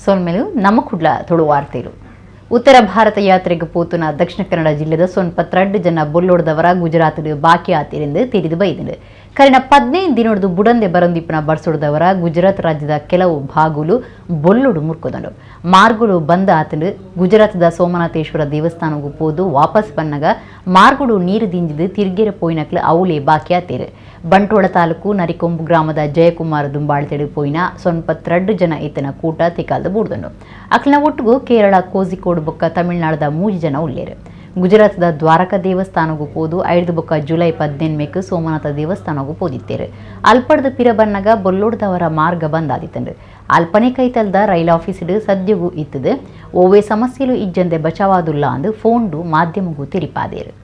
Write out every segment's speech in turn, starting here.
ಸೋನ್ಮೇಲು ನಮ್ಮ ಕುಡ್ಲ ತುಳು ವಾರ್ತೆಗಳು. ಉತ್ತರ ಭಾರತ ಯಾತ್ರೆಗೆ ಪೋತುನ ದಕ್ಷಿಣ ಕನ್ನಡ ಜಿಲ್ಲೆದ ಸೊನ್ಪತ್ 2 ಜನ ಬೊಲ್ಲೋಡದವರ ಗುಜರಾತ್ ಬಾಕಿ ಆತಿರಿಂದ ತಿರಿದು ಬೈದಿದೆ. ಕರಿನ 15 ದಿನೋಡು ಬುಡಂದೆ ಬರಂದಿಪ್ಪನ ಬರ್ಸೋಡದವರ ಗುಜರಾತ್ ರಾಜ್ಯದ ಕೆಲವು ಭಾಗಗಳು ಬೊಲ್ಲೋಡು ಮುರ್ಕೋದಂಡು. ಮಾರ್ಗುಡು ಬಂದ ಆತಂಡು ಗುಜರಾತ್ದ ಸೋಮನಾಥೇಶ್ವರ ದೇವಸ್ಥಾನಕ್ಕೂ ಪೋದು ವಾಪಸ್ ಬನ್ನಗ ಮಾರ್ಗುಡು ನೀರು ದಿಂಜಿದು ತಿರ್ಗೆರೆ ಪೋಯಿನಕ್ಲು ಅವಳೇ ಬಾಕಿ ಆತೇರು. ಬಂಟ್ವಾಳ ತಾಲೂಕು ನರಿಕೊಂಬು ಗ್ರಾಮದ ಜಯಕುಮಾರ ದುಂಬಾಳ್ತೆಡು ಪೋಯಿನ ಸೊನ್ಪತ್ 2 ಜನ ಈತನ ಕೂಟ ತಿಕಾಲ್ದು ಬೂಡ್ದಂಡು. ಅಕ್ಲಿನ ಒಟ್ಟಿಗೂ ಕೇರಳ ಕೋಜಿಕೋಡು ಬೊಕ್ಕ ತಮಿಳುನಾಡದ 3 ಜನ ಉಳ್ಳೇರು. ಗುಜರಾತ್ದ ದ್ವಾರಕಾ ದೇವಸ್ಥಾನಕ್ಕೂ ಪೋದು 5 ಬೊಕ್ಕ ಜುಲೈ 18 ಸೋಮನಾಥ ದೇವಸ್ಥಾನಕ್ಕೂ ಪೋದಿತ್ತೇರು. ಅಲ್ಪಡ್ದ ಪಿರ ಬನ್ನಗ ಬೊಲ್ಲೋಡ್ದವರ ಮಾರ್ಗ ಬಂದಾದಿತ್ತಂಡು. ಅಲ್ಪನೆ ಕೈತಲ್ದ ರೈಲ್ ಆಫೀಸಿಡು ಸದ್ಯಗೂ ಇತ್ತದು ಓವೇ ಸಮಸ್ಯೆಲು ಇಜ್ಜಂದೆ ಬಚಾವಾದುಲ್ಲ ಅಂದು ಫೋನ್ಡು ಮಾಧ್ಯಮಗೂ ತಿರಿಪಾದೇರು.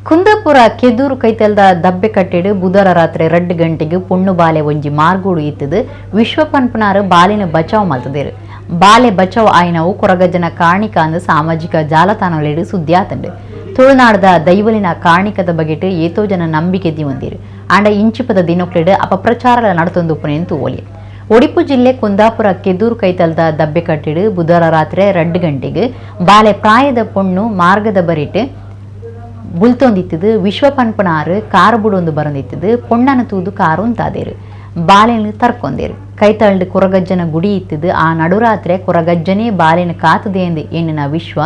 ಕುಂದಾಪುರ ಕೆದೂರು ಕೈತಲ್ದ ದಬ್ಬೆ ಕಟ್ಟೆಡು ಬುಧವಾರ ರಾತ್ರಿ 2 ಗಂಟೆಗೆ ಪೊಣ್ಣು ಬಾಲೆ ಒಂಜಿ ಮಾರ್ಗೋಡು ಇತ್ತದು ವಿಶ್ವ ಪನ್ಪನಾರು ಬಾಲಿನ ಬಚಾವ್ ಮಲ್ತದೇರು. ಬಾಲೆ ಬಚಾವ್ ಆಯ್ನವು ಕೊರಗಜ್ಜನ ಕಾಣಿಕ ಅಂದು ಸಾಮಾಜಿಕ ಜಾಲತಾಣಗಳಿಡು ಸುದ್ದಿ ಆತಂಡು. ತುಳುನಾಡದ ದೈವಲಿನ ಕಾಣಿಕದ ಬಗೆಟ್ ಏತೋ ಜನ ನಂಬಿಕೆ ದಿವಂದಿರು ಆಂಡ ಇಂಚಿಪದ ದಿನೊಕ್ಲೆಡು ಅಪಪ್ರಚಾರ ನಡತೊಂದುಪ್ಪನೆಂದು ಓಲಿ. ಒಡಿಪು ಜಿಲ್ಲೆ ಕುಂದಾಪುರ ಕೆದೂರು ಕೈತಲ್ದ ದಬ್ಬೆ ಕಟ್ಟಿಡು ಬುಧವಾರ ರಾತ್ರಿ 2 ಗಂಟೆಗೆ ಬಾಲೆ ಪ್ರಾಯದ ಪೊಣ್ಣು ಮಾರ್ಗದ ಬರಿಟ್ ಬುಲ್ತೊಂದಿತ್ತದು ವಿಶ್ವ ಪನ್ಪನಾರು ಕಾರು ಬುಡೊಂದು ಬರಂದಿತ್ತದು ಪೊಣ್ಣನ ತೂದು ಕಾರು ಅಂತಾದೇರು. ಬಾಲೆನ ತರ್ಕೊಂಡೇರು. ಕೈತಳ್ದು ಕೊರಗಜ್ಜನ ಗುಡಿ ಇತ್ತದು ಆ ನಡುರಾತ್ರಿ ಕೊರಗಜ್ಜನೇ ಬಾಲೆನ ಕಾತದೆ ಎಂದು ಎಣ್ಣಿನ ವಿಶ್ವ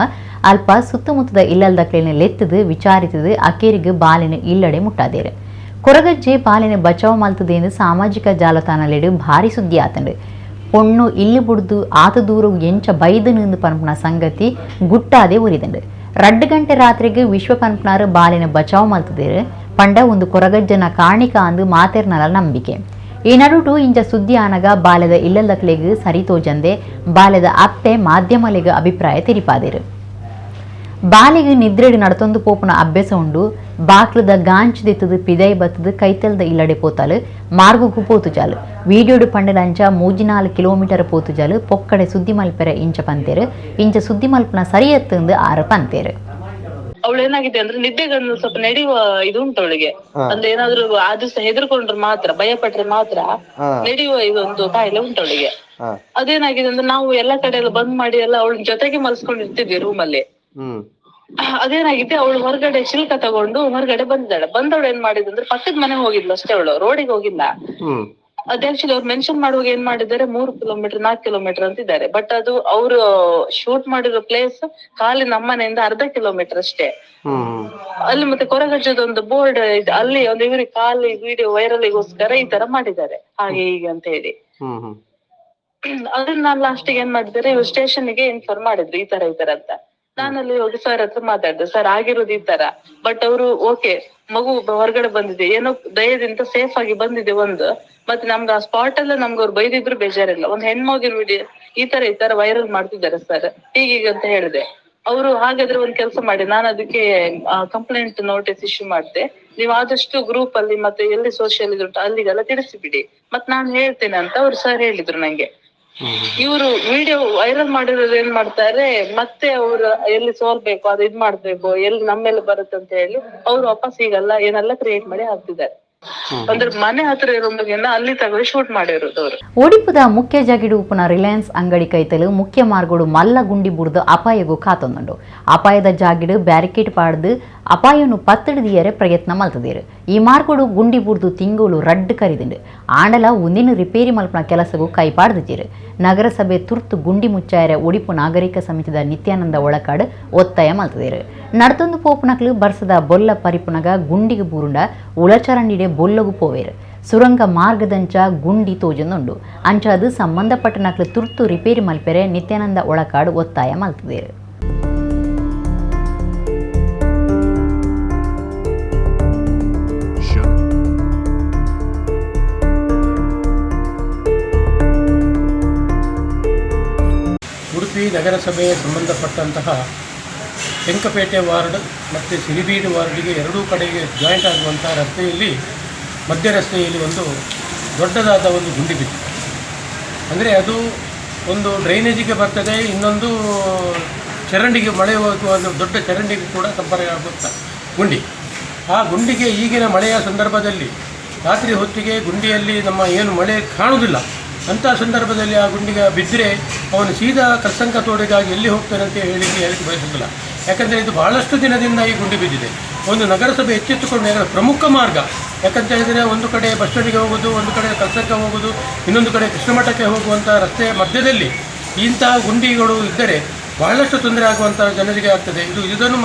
ಅಲ್ಪ ಸುತ್ತಮುತ್ತದ ಇಲ್ಲಲ್ದಕ್ಲೇನ ಲೆತ್ತದು ವಿಚಾರಿತದು ಅಕೇರಿಗೆ ಬಾಲೆನ ಇಲ್ಲಡೆ ಮುಟ್ಟಾದೇರು. ಕೊರಗಜ್ಜೆ ಬಾಲೆನ ಬಚಾವ್ ಮಲ್ತದೆ ಎಂದು ಸಾಮಾಜಿಕ ಜಾಲತಾಣಲೆಡು ಭಾರಿ ಸುದ್ದಿ ಆತಂಡು. ಪೊಣ್ಣು ಇಲ್ಲಿ ಬುಡ್ದು ಆತ ದೂರ ಎಂಚ ಬೈದು ನಿಂದು ಪನ್ಪನ ಸಂಗತಿ ಗುಟ್ಟಾದೆ ಉರಿದಂಡು. 2 ಗಂಟೆ ರಾತ್ರಿಗೆ ವಿಶ್ವ ಪನ್ಪನಾರು ಬಾಲೆನ ಬಚಾವ್ ಮಲ್ತದೇರು ಪಂಡ ಒಂದು ಕೊರಗಜ್ಜನ ಕಾಣಿಕ ಅಂದು ಮಾತೆರ್ನಲ ನಂಬಿಕೆ. ಈ ನಡುಟು ಇಂಚ ಸುದ್ದಿ ಆನಗ ಬಾಲೆದ ಇಲ್ಲದಕ್ಲೆಗ್ ಸರಿತೋಜಂದೆ ಬಾಲೆದ ಅಪ್ಪೆ ಮಾಧ್ಯಮಲೆಗ ಅಭಿಪ್ರಾಯ ತಿರಿಪಾದೇರು. ಬಾಲೆಗೆ ನಿದ್ರೆಡು ನಡತೊಂದು ಪೋಪುನ ಅಭ್ಯಾಸ ಉಂಡು ಬಾಕ್ಲದ ಗಾಂಚಿದಿತ್ತದು ಪಿದೈ ಬತ್ತದು ಕೈತಲ್ದ ಇಲ್ಲಡೆ ಪೋತಾಲು ಮಾರ್ಗಕ್ಕೂ ಪೋತುಜಾಲು ವೀಡಿಯೋಡು ಪಂಡಲಂಚ 3-4 ಕಿಲೋಮೀಟರ್ ಪೋತುಜಾಲು ಪೊಕ್ಕಡೆ ಸುದ್ದಿ ಮಲ್ಪೆರ ಇಂಚ ಪಂತೇರು ಇಂಚ ಸುದ್ದಿ ಮಲ್ಪನ ಸರಿಯತ್ತಂದು 6 ಪಂತೇರು. ಅವಳು ಏನಾಗಿದೆ ಅಂದ್ರೆ ನಿದ್ದೆಗಂದು ಸ್ವಲ್ಪ ನಡೆಯುವ ಇದು ಉಂಟು ಅವಳಿಗೆ. ಅಂದ್ರೆ ಏನಾದ್ರು ಆ ದಿವಸ ಹೆದರ್ಕೊಂಡ್ರೆ ಮಾತ್ರ ಭಯ ಪಟ್ರೆ ಮಾತ್ರ ನಡೆಯುವ ಇದೊಂದು ಕಾಯಿಲೆ ಉಂಟು ಅವಳಿಗೆ. ಅದೇನಾಗಿದೆ ಅಂದ್ರೆ ನಾವು ಎಲ್ಲಾ ಕಡೆ ಎಲ್ಲ ಬಂದ್ ಮಾಡಿ ಎಲ್ಲ ಅವಳ ಜೊತೆಗೆ ಮಲ್ಸ್ಕೊಂಡಿರ್ತಿದ್ವಿ ರೂಮಲ್ಲಿ. ಅದೇನಾಗಿದೆ ಅವಳು ಹೊರಗಡೆ ಶಿಲ್ಕ ತಗೊಂಡು ಹೊರಗಡೆ ಬಂದವಳು ಏನ್ ಮಾಡಿದ್ರೆ ಪಕ್ಕದ ಮನೆಗೆ ಹೋಗಿದ್ಲು ಅಷ್ಟೇ, ಅವಳು ರೋಡಿಗೆ ಹೋಗಿಲ್ಲ. ಅದೇ ಆಕ್ಚುಲಿ ಅವ್ರು ಮೆನ್ಷನ್ ಮಾಡುವಾಗ ಏನ್ ಮಾಡಿದ್ದಾರೆ 3 ಕಿಲೋಮೀಟರ್ 4 ಕಿಲೋಮೀಟರ್ ಅಂತಿದ್ದಾರೆ. ಬಟ್ ಅದು ಅವರು ಶೂಟ್ ಮಾಡಿರೋ ಪ್ಲೇಸ್ ಖಾಲಿ ನಮ್ಮನೆಯಿಂದ 1/2 ಕಿಲೋಮೀಟರ್ ಅಷ್ಟೇ. ಅಲ್ಲಿ ಮತ್ತೆ ಕೊರಗಜ್ಜದೊಂದು ಬೋರ್ಡ್ ಅಲ್ಲಿ ಒಂದು ಇವ್ರಿಗೆ ಖಾಲಿ ವಿಡಿಯೋ ವೈರಲ್ಗೋಸ್ಕರ ಈ ತರ ಮಾಡಿದ್ದಾರೆ ಹಾಗೆ ಹೀಗೆ ಅಂತ ಹೇಳಿ. ಅದನ್ನ ನಾನು ಲಾಸ್ಟಿಗೆ ಏನ್ ಮಾಡಿದ್ದಾರೆ ಇವ್ರು ಸ್ಟೇಷನ್ಗೆ ಇನ್ಫಾರ್ಮ್ ಮಾಡಿದ್ರು ಈ ತರ ಅಂತ. ನಾನಲ್ಲಿ ಹೋಗಿ ಸರ್ ಹತ್ರ ಮಾತಾಡ್ದೆ, ಸರ್ ಆಗಿರೋದು ಈ ತರ. ಬಟ್ ಅವರು ಓಕೆ ಮಗು ಹೊರಗಡೆ ಬಂದಿದೆ ಏನೋ ದಯದಿಂದ ಸೇಫ್ ಆಗಿ ಬಂದಿದೆ ಒಂದು. ಮತ್ತೆ ನಮ್ಗೆ ಆ ಸ್ಪಾಟ್ ಅಲ್ಲ ನಮ್ಗೆ ಅವ್ರು ಬೈದಿದ್ರು ಬೇಜಾರಿಲ್ಲ. ಒಂದ್ ಹೆಣ್ಮಗಿನ ವಿಡಿಯೋ ಈ ತರ ವೈರಲ್ ಮಾಡ್ತಿದ್ದಾರೆ ಸರ್ ಹೀಗೀಗ ಅಂತ ಹೇಳಿದೆ. ಅವರು ಹಾಗಾದ್ರೆ ಒಂದ್ ಕೆಲಸ ಮಾಡಿ, ನಾನು ಅದಕ್ಕೆ ಕಂಪ್ಲೇಂಟ್ ನೋಟಿಸ್ ಇಶ್ಯೂ ಮಾಡಿದೆ. ನೀವು ಆದಷ್ಟು ಗ್ರೂಪ್ ಅಲ್ಲಿ ಮತ್ತೆ ಎಲ್ಲಿ ಸೋಷಿಯಲ್ ಇದುಂಟು ಅಲ್ಲಿಗೆಲ್ಲ ತಿಳಿಸಿಬಿಡಿ ಮತ್ ನಾನು ಹೇಳ್ತೇನೆ ಅಂತ ಅವ್ರು ಸರ್ ಹೇಳಿದ್ರು ನಂಗೆ. ಇವರು ವಿಡಿಯೋ ವೈರಲ್ ಮಾಡಿರೋದು ಏನ್ ಮಾಡ್ತಾರೆ ಮತ್ತೆ ಅವ್ರು ಎಲ್ಲಿ ಸೋಲ್ಬೇಕು ಅದು ಇದ್ ಮಾಡ್ಬೇಕು ಎಲ್ಲಿ ನಮ್ಮೆಲ್ಲ ಬರುತ್ತೆ ಅಂತ ಹೇಳಿ ಅವ್ರು ವಾಪಸ್ ಈಗೆಲ್ಲ ಏನೆಲ್ಲ ಕ್ರಿಯೇಟ್ ಮಾಡಿ ಹಾಕ್ತಿದ್ದಾರೆ. ಅಂದ್ರೆ ಮನೆ ಹತ್ರ ಇರೋ ಮಗನ್ನ ಅಲ್ಲಿ ತಗೊಂಡು ಶೂಟ್ ಮಾಡಿರೋದು ಅವರು. ಒಡಿಪುದ ಮುಖ್ಯ ಜಾಗಿಡು ಉಪನ ರಿಲಯನ್ಸ್ ಅಂಗಡಿ ಕೈತಲು ಮುಖ್ಯ ಮಾರ್ಗೋಡು ಮಲ್ಲ ಗುಂಡಿ ಬುಡ್ದು ಅಪಾಯಗೂ ಕಾತೊಂದುಂಡು. ಅಪಾಯದ ಜಾಗಿಡು ಬ್ಯಾರಿಕೇಡ್ ಪಾಡ್ದು ಅಪಾಯನು ಪತ್ತಡಿದಿಯರೆ ಪ್ರಯತ್ನ ಮಲ್ತದೇರು. ಈ ಮಾರ್ಗೋಡು ಗುಂಡಿ ಬುಡ್ದು ತಿಂಗಳು ರಡ್ಡು ಕರಿದಿಂಡು ಆಂಡಲ ಒಂದಿನ ರಿಪೇರಿ ಮಲ್ಪನ ಕೆಲಸಗೂ ಕೈಪಾಡ್ದಿದ್ದೀರು. ನಗರಸಭೆ ತುರ್ತು ಗುಂಡಿ ಮುಚ್ಚಾಯರೆ ಒಡಿಪು ನಾಗರಿಕ ಸಮಿತಿದ ನಿತ್ಯಾನಂದ ಒಳಕಾಡು ಒತ್ತಾಯ ಮಲ್ತದೇರು. ನಡತೊಂದು ಪೋಪುನಕ್ಲು ಬರ್ಸದ ಬೊಲ್ಲ ಪರಿಪುನಗ ಗುಂಡಿಗೆ ಬೂರುಂಡ ಉಳಚರಂಡಿಡೆ ಬೊಲ್ಲಗು ಪೋವೇರು. ಸುರಂಗ ಮಾರ್ಗದಂಚ ಗುಂಡಿ ತೋಜೊಂದುಂಡು ಅಂಚ ಅದು ಸಂಬಂಧಪಟ್ಟ ನಕ್ಲು ತುರ್ತು ರಿಪೇರಿ ಮಲ್ಪೆರೆ ನಿತ್ಯಾನಂದ ಒಳಕಾಡು ಒತ್ತಾಯ ಮಲ್ತದೇರು. ಉಡುಪಿ ನಗರಸಭೆಗೆ ಸಂಬಂಧಪಟ್ಟಂತಹ ತೆಂಕಪೇಟೆ ವಾರ್ಡ್ ಮತ್ತು ಸಿರಿಬೀಡು ವಾರ್ಡಿಗೆ ಎರಡೂ ಕಡೆಗೆ ಜಾಯಿಂಟ್ ಆಗುವಂತಹ ರಸ್ತೆಯಲ್ಲಿ ಮಧ್ಯ ರಸ್ತೆಯಲ್ಲಿ ಒಂದು ದೊಡ್ಡದಾದ ಒಂದು ಗುಂಡಿ ಬಿದ್ದಿದೆ. ಅಂದರೆ ಅದು ಒಂದು ಡ್ರೈನೇಜಿಗೆ ಬರ್ತದೆ, ಇನ್ನೊಂದು ಚರಂಡಿಗೆ ಮಳೆ ಹೋಗುವ ಒಂದು ದೊಡ್ಡ ಚರಂಡಿಗೆ ಕೂಡ ಸಂಪರ್ಕ ಆಗುವಂಥ ಗುಂಡಿ. ಆ ಗುಂಡಿಗೆ ಈಗಿನ ಮಳೆಯ ಸಂದರ್ಭದಲ್ಲಿ ರಾತ್ರಿ ಹೊತ್ತಿಗೆ ಗುಂಡಿಯಲ್ಲಿ ನಮ್ಮ ಏನು ಮಳೆ ಕಾಣುವುದಿಲ್ಲ, ಅಂಥ ಸಂದರ್ಭದಲ್ಲಿ ಆ ಗುಂಡಿಗೆ ಬಿದ್ದರೆ ಅವನು ಸೀದಾ ಕರ್ಸಂಕ ತೋಡಿಗಾಗಿ ಎಲ್ಲಿ ಹೋಗ್ತಾನೆ ಅಂತ ಹೇಳಿಕ್ಕೆ ಬಯಸುತ್ತಿಲ್ಲ. ಯಾಕಂದರೆ ಇದು ಬಹಳಷ್ಟು ದಿನದಿಂದ ಈ ಗುಂಡಿ ಬಿದ್ದಿದೆ. ಒಂದು ನಗರಸಭೆ ಎಚ್ಚೆತ್ತುಕೊಂಡು ಪ್ರಮುಖ ಮಾರ್ಗ, ಯಾಕಂತ ಹೇಳಿದರೆ ಒಂದು ಕಡೆ ಬಸ್ ಸ್ಟ್ಯಾಂಡಿಗೆ ಹೋಗೋದು, ಒಂದು ಕಡೆ ಕರ್ಸಂಕ ಹೋಗೋದು, ಇನ್ನೊಂದು ಕಡೆ ಕೃಷ್ಣಮಠಕ್ಕೆ ಹೋಗುವಂಥ ರಸ್ತೆಯ ಮಧ್ಯದಲ್ಲಿ ಇಂತಹ ಗುಂಡಿಗಳು ಇದ್ದರೆ ಬಹಳಷ್ಟು ತೊಂದರೆ ಆಗುವಂಥ ಜನರಿಗೆ ಆಗ್ತದೆ. ಇದನ್ನು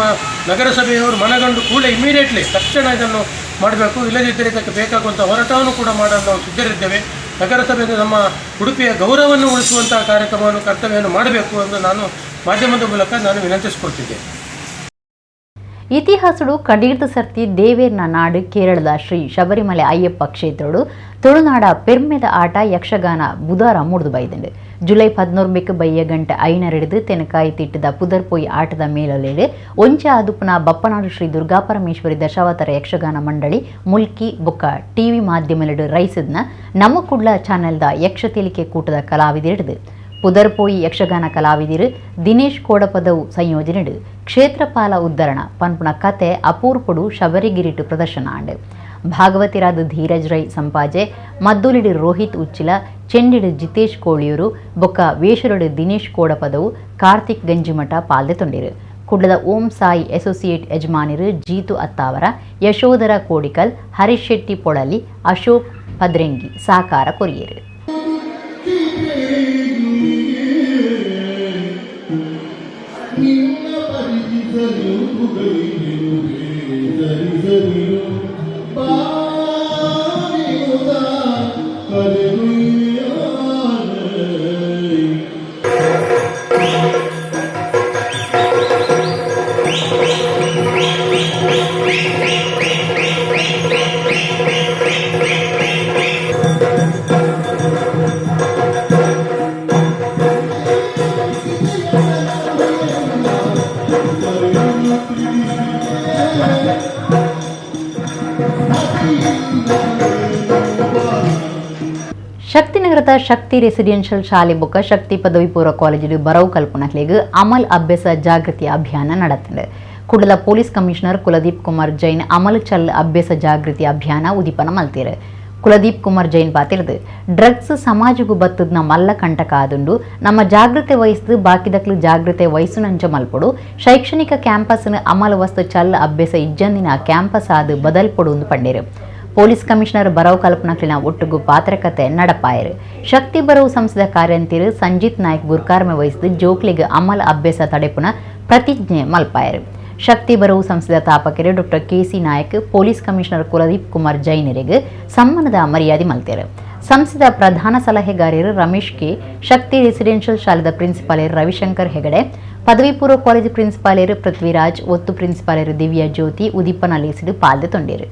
ನಗರಸಭೆಯವರು ಮನಗಂಡು ಕೂಡಲೇ ಇಮಿಡಿಯೇಟ್ಲಿ ತಕ್ಷಣ ಇದನ್ನು ಮಾಡಬೇಕು. ಇಲ್ಲದಿದ್ದರೆ ಇದಕ್ಕೆ ಬೇಕಾಗುವಂಥ ಹೋರಾಟವನ್ನು ಕೂಡ ಮಾಡಲು ನಾವು ಸಿದ್ಧರಿದ್ದೇವೆ. ನಗರಸಭೆಯಿಂದ ನಮ್ಮ ಉಡುಪಿಯ ಗೌರವವನ್ನು ಉಳಿಸುವಂಥ ಕಾರ್ಯಕ್ರಮವನ್ನು ಕರ್ತವ್ಯವನ್ನು ಮಾಡಬೇಕು ಎಂದು ನಾನು ಮಾಧ್ಯಮದ ಮೂಲಕ ವಿನಂತಿಸಿಕೊಳ್ತಿದ್ದೆ. ಇತಿಹಾಸಡು ಕಡೀರ್ದ ಸರ್ತಿ ದೇವೇರ್ನ ನಾಡು ಕೇರಳದ ಶ್ರೀ ಶಬರಿಮಲೆ ಅಯ್ಯಪ್ಪ ಕ್ಷೇತ್ರಡು ತುಳುನಾಡ ಪೆರ್ಮೆದ ಆಟ ಯಕ್ಷಗಾನ ಬುಧವಾರ ಮುಡಿದು ಬೈದಂಡು. ಜುಲೈ 11 ಬೈಯ ಗಂಟೆ 5 ತೆನಕಾಯಿ ತಿಟ್ಟದ ಪುದರ್ಪೊಯ್ ಆಟದ ಮೇಲೊಲೆಡು ಒಂಚೆ ಆದುಪುನ ಬಪ್ಪನಾಡು ಶ್ರೀ ದುರ್ಗಾಪರಮೇಶ್ವರಿ ದಶಾವತಾರ ಯಕ್ಷಗಾನ ಮಂಡಳಿ ಮುಲ್ಕಿ ಬೊಕ್ಕ ಟಿವಿ ಮಾಧ್ಯಮಲೆಡು ರೈಸದ್ನ ನಮ್ಮ ಕುಡ್ಲ ಚಾನೆಲ್ದ ಯಕ್ಷತೇಲಿಕೆ ಕೂಟದ ಕಲಾವಿದಿರಿಡ್ದು ಪುದರ್ಪೋಯಿ ಯಕ್ಷಗಾನ ಕಲಾವಿದಿರು ದಿನೇಶ್ ಕೋಡಪದವು ಸಂಯೋಜನೆಡು ಕ್ಷೇತ್ರಪಾಲ ಉದ್ಧರಣ ಪನ್ಪುನ ಕತೆ ಅಪೂರ್ಪಡು ಶಬರಿಗಿರಿಟು ಪ್ರದರ್ಶನ ಆಂಡು. ಭಾಗವತಿರಾದ ಧೀರಜ್ ರೈ ಸಂಪಾಜೆ, ಮದ್ದೂಲಿಡು ರೋಹಿತ್ ಉಚ್ಚಿಲ, ಚೆಂಡಿಡು ಜಿತೇಶ್ ಕೋಳಿಯೂರು ಬೊಕ್ಕ ವೇಷರುಡು ದಿನೇಶ್ ಕೋಡಪದವು ಕಾರ್ತಿಕ್ ಗಂಜಿಮಠ ಪಾಲ್ದೆ ತೊಂಡಿರು. ಕುಡ್ಲದ ಓಂ ಸಾಯಿ ಅಸೋಸಿಯೇಟ್ ಯಜಮಾನಿರು ಜೀತು ಅತ್ತಾವರ, ಯಶೋಧರ ಕೋಡಿಕಲ್, ಹರೀಶ್ ಶೆಟ್ಟಿ ಪೊಳಲಿ, ಅಶೋಕ್ ಪದ್ರೆಂಗಿ ಸಾಕಾರ ಕೊರಿಯರು. ಶಕ್ತಿನಗರದ ಶಕ್ತಿ ರೆಸಿಡೆನ್ಷಿಯಲ್ ಶಾಲೆ ಬೊಕ್ಕ ಶಕ್ತಿ ಪದವಿ ಪೂರ್ವ ಕಾಲೇಜು ಬರವು ಕಲ್ಪನಕ್ಲೆಗ್ ಅಮಲ್ ಅಭ್ಯಾಸ ಜಾಗೃತಿ ಅಭಿಯಾನ ನಡೆತಿದೆ. ಕುಡಲ ಪೊಲೀಸ್ ಕಮಿಷನರ್ ಕುಲದೀಪ್ ಕುಮಾರ್ ಜೈನ್ ಅಮಲ್ ಚಲ್ ಅಭ್ಯಾಸ ಜಾಗೃತಿ ಅಭಿಯಾನ ಉದಿಪನ ಮಲ್ತೀರು. ಕುಲದೀಪ್ ಕುಮಾರ್ ಜೈನ್ ಪಾತಿರ್ದು ಡ್ರಗ್ಸ್ ಸಮಾಜಗೂ ಬತ್ತದ್ನ ಮಲ್ಲ ಕಂಟಕ ಆದುಂಡು ನಮ್ಮ ಜಾಗೃತಿ ವಹಿಸಿದು ಬಾಕಿದಕ್ಲು ಜಾಗೃತಿ ವಹಿಸುನಂಚ ಮಲ್ಪಡು ಶೈಕ್ಷಣಿಕ ಕ್ಯಾಂಪಸ್ನ ಅಮಲ್ ವಸ್ತು ಚಲ್ ಅಭ್ಯಾಸ ಇಜ್ಜಂದಿನ ಕ್ಯಾಂಪಸ್ ಆದು ಬದಲ್ಪಡು ಪಂಡೇರು. ಪೊಲೀಸ್ ಕಮಿಷನರ್ ಬರವು ಕಲ್ಪನಕ್ಲಿನ ಒಟ್ಟುಗು ಪಾತ್ರಕತೆ ನಡಪಾಯರು. ಶಕ್ತಿ ಬರವು ಸಂಸ್ಥೆದ ಕಾರ್ಯಂತಿರು ಸಂಜಿತ್ ನಾಯ್ಕ್ ಗುರ್ಕಾರ್ಮೆ ವಹಿಸಿದು ಜೋಕ್ಲಿಗೆ ಅಮಲ್ ಅಭ್ಯಾಸ ತಡೆಪುನ ಪ್ರತಿಜ್ಞೆ ಮಲ್ಪಾಯರು. ಶಕ್ತಿ ಬರವು ಸಂಸ್ಥೆದ ತಾಪಕರು doctor KC Nayak, police commissioner Kuldeep Kumar ಜೈನರಿಗೆ ಸನ್ಮಾನದ ಮರ್ಯಾದೆ ಮಲ್ತೇರು. ಸಂಸ್ಥೆದ ಪ್ರಧಾನ ಸಲಹೆಗಾರರು ರಮೇಶ್ ಕೆ, ಶಕ್ತಿ ರೆಸಿಡೆನ್ಷಿಯಲ್ ಶಾಲೆದ ಪ್ರಿನ್ಸಿಪಾಲರು ರವಿಶಂಕರ್ ಹೆಗಡೆ, ಪದವಿ ಪೂರ್ವ ಕಾಲೇಜು ಪ್ರಿನ್ಸಿಪಾಲರು ಪೃಥ್ವಿರಾಜ್, ಒತ್ತು ಪ್ರಿನ್ಸಿಪಾಲರು ದಿವ್ಯಾ ಜ್ಯೋತಿ ಉದಿಪನಲ್ಲಿಸಿದು ಪಾಲ್ದೆ ತೊಂಡೇರು.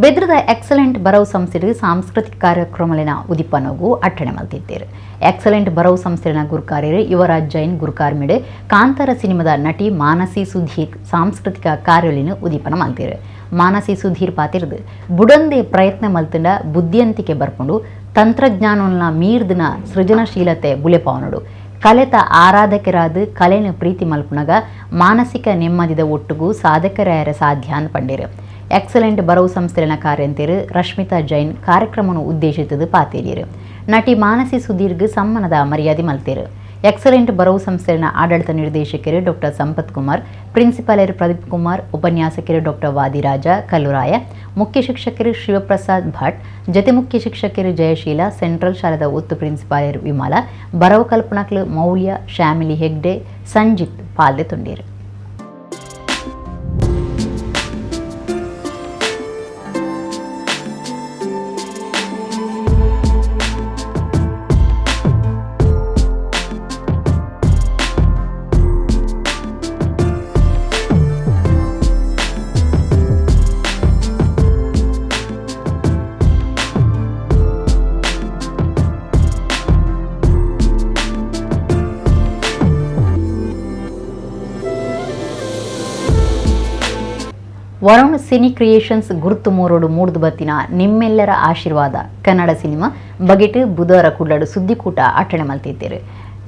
ಬೆದ್ರದ ಎಕ್ಸಲೆಂಟ್ ಬರವು ಸಂಸ್ಥೆಗೆ ಸಾಂಸ್ಕೃತಿಕ ಕಾರ್ಯಕ್ರಮಲಿನ ಉದಿಪನಗೂ ಅಟ್ಟಣೆ ಮಲ್ತಿದ್ದೇರು. ಎಕ್ಸಲೆಂಟ್ ಬರವು ಸಂಸ್ಥೆನ ಗುರುಕಾರ್ಯರು ಯುವರಾಜ್ ಜೈನ್ ಗುರುಕಾರ್ಮಿಡ್ ಕಾಂತಾರ ಸಿನಿಮಾದ ನಟಿ ಮಾನಸಿ ಸುಧೀರ್ ಸಾಂಸ್ಕೃತಿಕ ಕಾರ್ಯಲಿನ ಉದಿಪನ ಮಲ್ತಿರು. ಮಾನಸಿ ಸುಧೀರ್ ಪಾತಿರ್ದು ಬುಡಂದೆ ಪ್ರಯತ್ನ ಮಲ್ತಂಡ ಬುದ್ಧಿಯಂತಿಕೆ ಬರ್ಕೊಂಡು ತಂತ್ರಜ್ಞಾನನ ಮೀರ್ದಿನ ಸೃಜನಶೀಲತೆ ಬುಲೆಪಾವನಡು ಕಲೆತ ಆರಾಧಕರಾದ ಕಲೆನ ಪ್ರೀತಿ ಮಲ್ಪುನಗ ಮಾನಸಿಕ ನೆಮ್ಮದಿದ ಒಟ್ಟುಗೂ ಸಾಧಕರಾಯರ ಸಾಧ್ಯ ಅಂತ ಪಂಡಿರು. ಎಕ್ಸಲೆಂಟ್ ಬರವು ಸಂಸ್ಥೆನ ಕಾರ್ಯಂತಿರು ರಶ್ಮಿತಾ ಜೈನ್ ಕಾರ್ಯಕ್ರಮವನ್ನು ಉದ್ದೇಶಿಸಿದ ಪಾತಿರಿಯರು. ನಟಿ ಮಾನಸಿ ಸುಧೀರ್ಗೆ ಸನ್ಮಾನದ ಮರ್ಯಾದೆ ಮಲ್ತೇರು. ಎಕ್ಸಲೆಂಟ್ ಬರವು ಸಂಸ್ಥೆನ ಆಡಳಿತ ನಿರ್ದೇಶಕರು ಡಾಕ್ಟರ್ ಸಂಪತ್ ಕುಮಾರ್, ಪ್ರಿನ್ಸಿಪಾಲರು ಪ್ರದೀಪ್ ಕುಮಾರ್, ಉಪನ್ಯಾಸಕರು ಡಾಕ್ಟರ್ ವಾದಿರಾಜ ಕಲ್ಲುರಾಯ, ಮುಖ್ಯ ಶಿಕ್ಷಕರು ಶಿವಪ್ರಸಾದ್ ಭಟ್, ಜತೆ ಮುಖ್ಯ ಶಿಕ್ಷಕರು ಜಯಶೀಲ, ಸೆಂಟ್ರಲ್ ಶಾಲೆದ ಒತ್ತು ಪ್ರಿನ್ಸಿಪಾಲರು ವಿಮಲ, ಬರವು ಕಲ್ಪನಕ್ಲು ಮೌಲ್ಯ, ಶ್ಯಾಮಿಲಿ ಹೆಗ್ಡೆ, ಸಂಜಿತ್ ಪಾಲ್ದೆ ತೊಂಡೇರು. ವರುಣ್ ಸಿನಿ ಕ್ರಿಯೇಷನ್ಸ್ ಗುರುತು ಮೂರೋಡು ಮೂಡ್ದು ಬತ್ತಿನ ನಿಮ್ಮೆಲ್ಲರ ಆಶೀರ್ವಾದ ಕನ್ನಡ ಸಿನಿಮಾ ಬಗೆಟ್ ಬುಧವಾರ ಕುಡ್ಲಾಡು ಸುದ್ದಿಕೂಟ ಅಟಣೆ ಮಲ್ತಿದ್ದೇರು.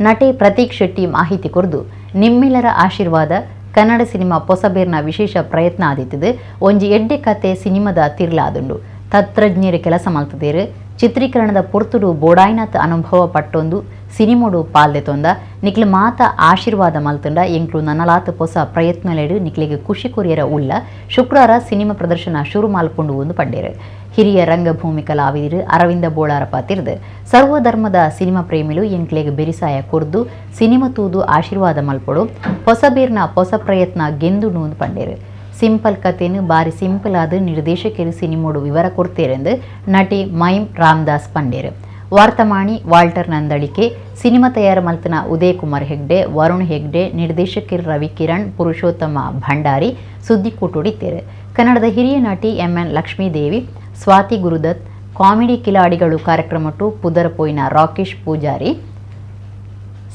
ನಟಿ ಪ್ರತೀಕ್ ಶೆಟ್ಟಿ ಮಾಹಿತಿ ಕೊರ್ದು ನಿಮ್ಮೆಲ್ಲರ ಆಶೀರ್ವಾದ ಕನ್ನಡ ಸಿನಿಮಾ ಪೊಸಬೇರ್ನ ವಿಶೇಷ ಪ್ರಯತ್ನ ಆದಿತ್ತದು ಒಂಜಿ ಎಡ್ಡೆ ಕತೆ ಸಿನಿಮಾದ ತಿರ್ಲಾದುಂಡು ತತ್ರಜ್ಞರು ಕೆಲಸ ಮಲ್ತದೇರು. ಚಿತ್ರೀಕರಣದ ಪೊರ್ತುಡು ಬೋಡಾಯ್ನಾತ್ ಅನುಭವ ಪಟ್ಟೊಂದು ಸಿನಿಮೋಡು ಪಾಲ್ದೆತೊಂದ ನಿಕ್ಲು ಮಾತ ಆಶೀರ್ವಾದ ಮಲ್ತುಂಡ ಎಂಕ್ಲು ನನಲಾತ್ ಹೊಸ ಪ್ರಯತ್ನಲೆಡು ನಿಕ್ಲಿಗೆ ಖುಷಿ ಕೊರಿಯರ ಉಳ್ಳ ಶುಕ್ರವಾರ ಸಿನಿಮಾ ಪ್ರದರ್ಶನ ಶುರು ಮಾಲ್ಕೊಂಡು ಒಂದು ಪಡ್ಡೇರು. ಹಿರಿಯ ರಂಗಭೂಮಿ ಕಲಾವಿದರು ಅರವಿಂದ ಬೋಳಾರಪ್ಪ ತಿರ್ದು ಸರ್ವಧರ್ಮದ ಸಿನಿಮಾ ಪ್ರೇಮಿಲು ಎಂಕ್ಲೆಗೆ ಬೆರಿಸಾಯ ಕೊರ್ದು ಸಿನಿಮಾ ತೂದು ಆಶೀರ್ವಾದ ಮಲ್ಪಡು ಹೊಸಬೇರ್ನ ಹೊಸ ಪ್ರಯತ್ನ ಗೆಂದುಂಡು ಒಂದು ಪಂಡೇರು. ಸಿಂಪಲ್ ಕಥೆಯನ್ನು ಬಾರಿ ಸಿಂಪಲ್ ಆದ ನಿರ್ದೇಶಕರು ಸಿನಿಮೋಡು ವಿವರ ಕೊಡ್ತೇರೆಂದು ನಟಿ ಮೈಮ್ ರಾಮದಾಸ್ ಪಂಡೇರು. ವಾರ್ತಮಾನಿ ವಾಲ್ಟರ್ ನಂದಳಿಕೆ ಸಿನಿಮಾ ತಯಾರು ಮಲ್ತನ ಉದಯ್ ಕುಮಾರ್ ಹೆಗ್ಡೆ, ವರುಣ್ ಹೆಗ್ಡೆ, ನಿರ್ದೇಶಕರು ರವಿ ಕಿರಣ್, ಪುರುಷೋತ್ತಮ ಭಂಡಾರಿ ಸುದ್ದಿ ಕೂಟೊಡಿದ್ದೇರು. ಕನ್ನಡದ ಹಿರಿಯ ನಟಿ MN ಲಕ್ಷ್ಮೀದೇವಿ, ಸ್ವಾತಿ ಗುರುದತ್, ಕಾಮಿಡಿ ಕಿಲಾಡಿಗಳು ಕಾರ್ಯಕ್ರಮಟ್ಟು ಪುದರಪೋಯಿನ ರಾಕೇಶ್ ಪೂಜಾರಿ,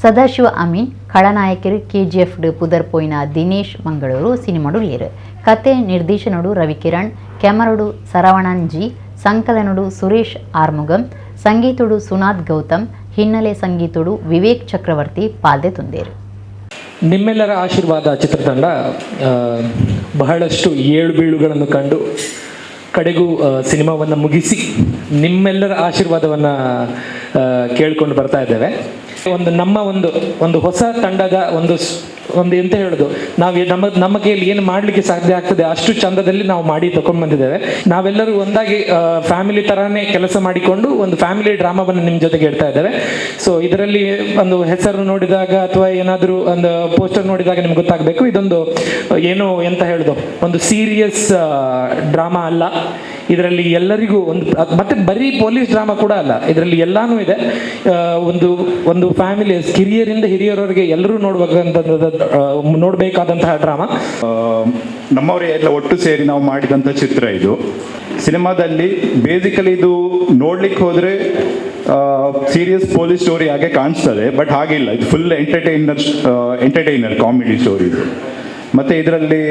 ಸದಾಶಿವ ಅಮೀನ್, ಖಳನಾಯಕರು KGF ಪುದರ್ಪೋಯಿನ ದಿನೇಶ್ ಮಂಗಳೂರು ಸಿನಿಮಾಡು ಲೇರು. ಕತೆ ನಿರ್ದೇಶನಡು ರವಿಕಿರಣ್, ಕ್ಯಾಮರಡು ಸರವಣನ್ ಜಿ, ಸಂಕಲನಡು ಸುರೇಶ್ ಆರ್ಮುಗಂ, ಸಂಗೀತಡು ಸುನಾಥ್ ಗೌತಮ್, ಹಿನ್ನೆಲೆ ಸಂಗೀತಡು ವಿವೇಕ್ ಚಕ್ರವರ್ತಿ ಪಾಲ್ದೆ ತುಂದೇರು. ನಿಮ್ಮೆಲ್ಲರ ಆಶೀರ್ವಾದ ಚಿತ್ರತಂಡ ಬಹಳಷ್ಟು ಏಳು ಬೀಳುಗಳನ್ನು ಕಂಡು ಕಡೆಗೂ ಸಿನಿಮಾವನ್ನು ಮುಗಿಸಿ ನಿಮ್ಮೆಲ್ಲರ ಆಶೀರ್ವಾದವನ್ನು ಕೇಳಿಕೊಂಡು ಬರ್ತಾ ಇದ್ದೇವೆ. ನಮ್ಮ ಒಂದು ಹೊಸ ತಂಡದ ಒಂದು ಎಂತ ಹೇಳೋದು, ನಮ್ಮ ಕೈಯಲ್ಲಿ ಏನು ಮಾಡಲಿಕ್ಕೆ ಸಾಧ್ಯ ಆಗ್ತದೆ ಅಷ್ಟು ಚಂದದಲ್ಲಿ ನಾವು ಮಾಡಿ ತಗೊಂಡು ಬಂದಿದ್ದೇವೆ. ನಾವೆಲ್ಲರೂ ಒಂದಾಗಿ ಫ್ಯಾಮಿಲಿ ಥರನೇ ಕೆಲಸ ಮಾಡಿಕೊಂಡು ಒಂದು ಫ್ಯಾಮಿಲಿ ಡ್ರಾಮಾವನ್ನು ನಿಮ್ಮ ಜೊತೆಗೆ ಹೇಳ್ತಾ ಇದ್ದೇವೆ. ಸೊ ಇದರಲ್ಲಿ ಒಂದು ಹೆಸರು ನೋಡಿದಾಗ ಅಥವಾ ಏನಾದರೂ ಒಂದು ಪೋಸ್ಟರ್ ನೋಡಿದಾಗ ನಿಮ್ಗೆ ಗೊತ್ತಾಗಬೇಕು, ಇದೊಂದು ಏನು ಎಂತ ಹೇಳೋದು, ಒಂದು ಸೀರಿಯಸ್ ಡ್ರಾಮಾ ಅಲ್ಲ. ಇದರಲ್ಲಿ ಎಲ್ಲರಿಗೂ ಮತ್ತೆ ಬರೀ ಪೊಲೀಸ್ ಡ್ರಾಮಾ ಕೂಡ ಅಲ್ಲ, ಇದರಲ್ಲಿ ಎಲ್ಲಾನು ಇದೆ. ಒಂದು ಫ್ಯಾಮಿಲಿ ಕಿರಿಯರಿಂದ ಹಿರಿಯರವರೆಗೆ ಎಲ್ಲರೂ ನೋಡಬೇಕಾದಂತಹ ಡ್ರಾಮಾ. ನಮ್ಮವರೇ ಎಲ್ಲ ಒಟ್ಟು ಸೇರಿ ನಾವು ಮಾಡಿದಂಥ ಚಿತ್ರ ಇದು. ಸಿನಿಮಾದಲ್ಲಿ ಬೇಸಿಕಲಿ ಇದು ನೋಡ್ಲಿಕ್ಕೆ ಹೋದ್ರೆ ಸೀರಿಯಸ್ ಪೊಲೀಸ್ ಸ್ಟೋರಿ ಹಾಗೆ ಕಾಣಿಸ್ತದೆ, ಬಟ್ ಹಾಗಿಲ್ಲ. ಇದು ಫುಲ್ ಎಂಟರ್ಟೈನರ್ ಕಾಮಿಡಿ ಸ್ಟೋರಿ ಇದು. ಮತ್ತು ಇದರಲ್ಲಿ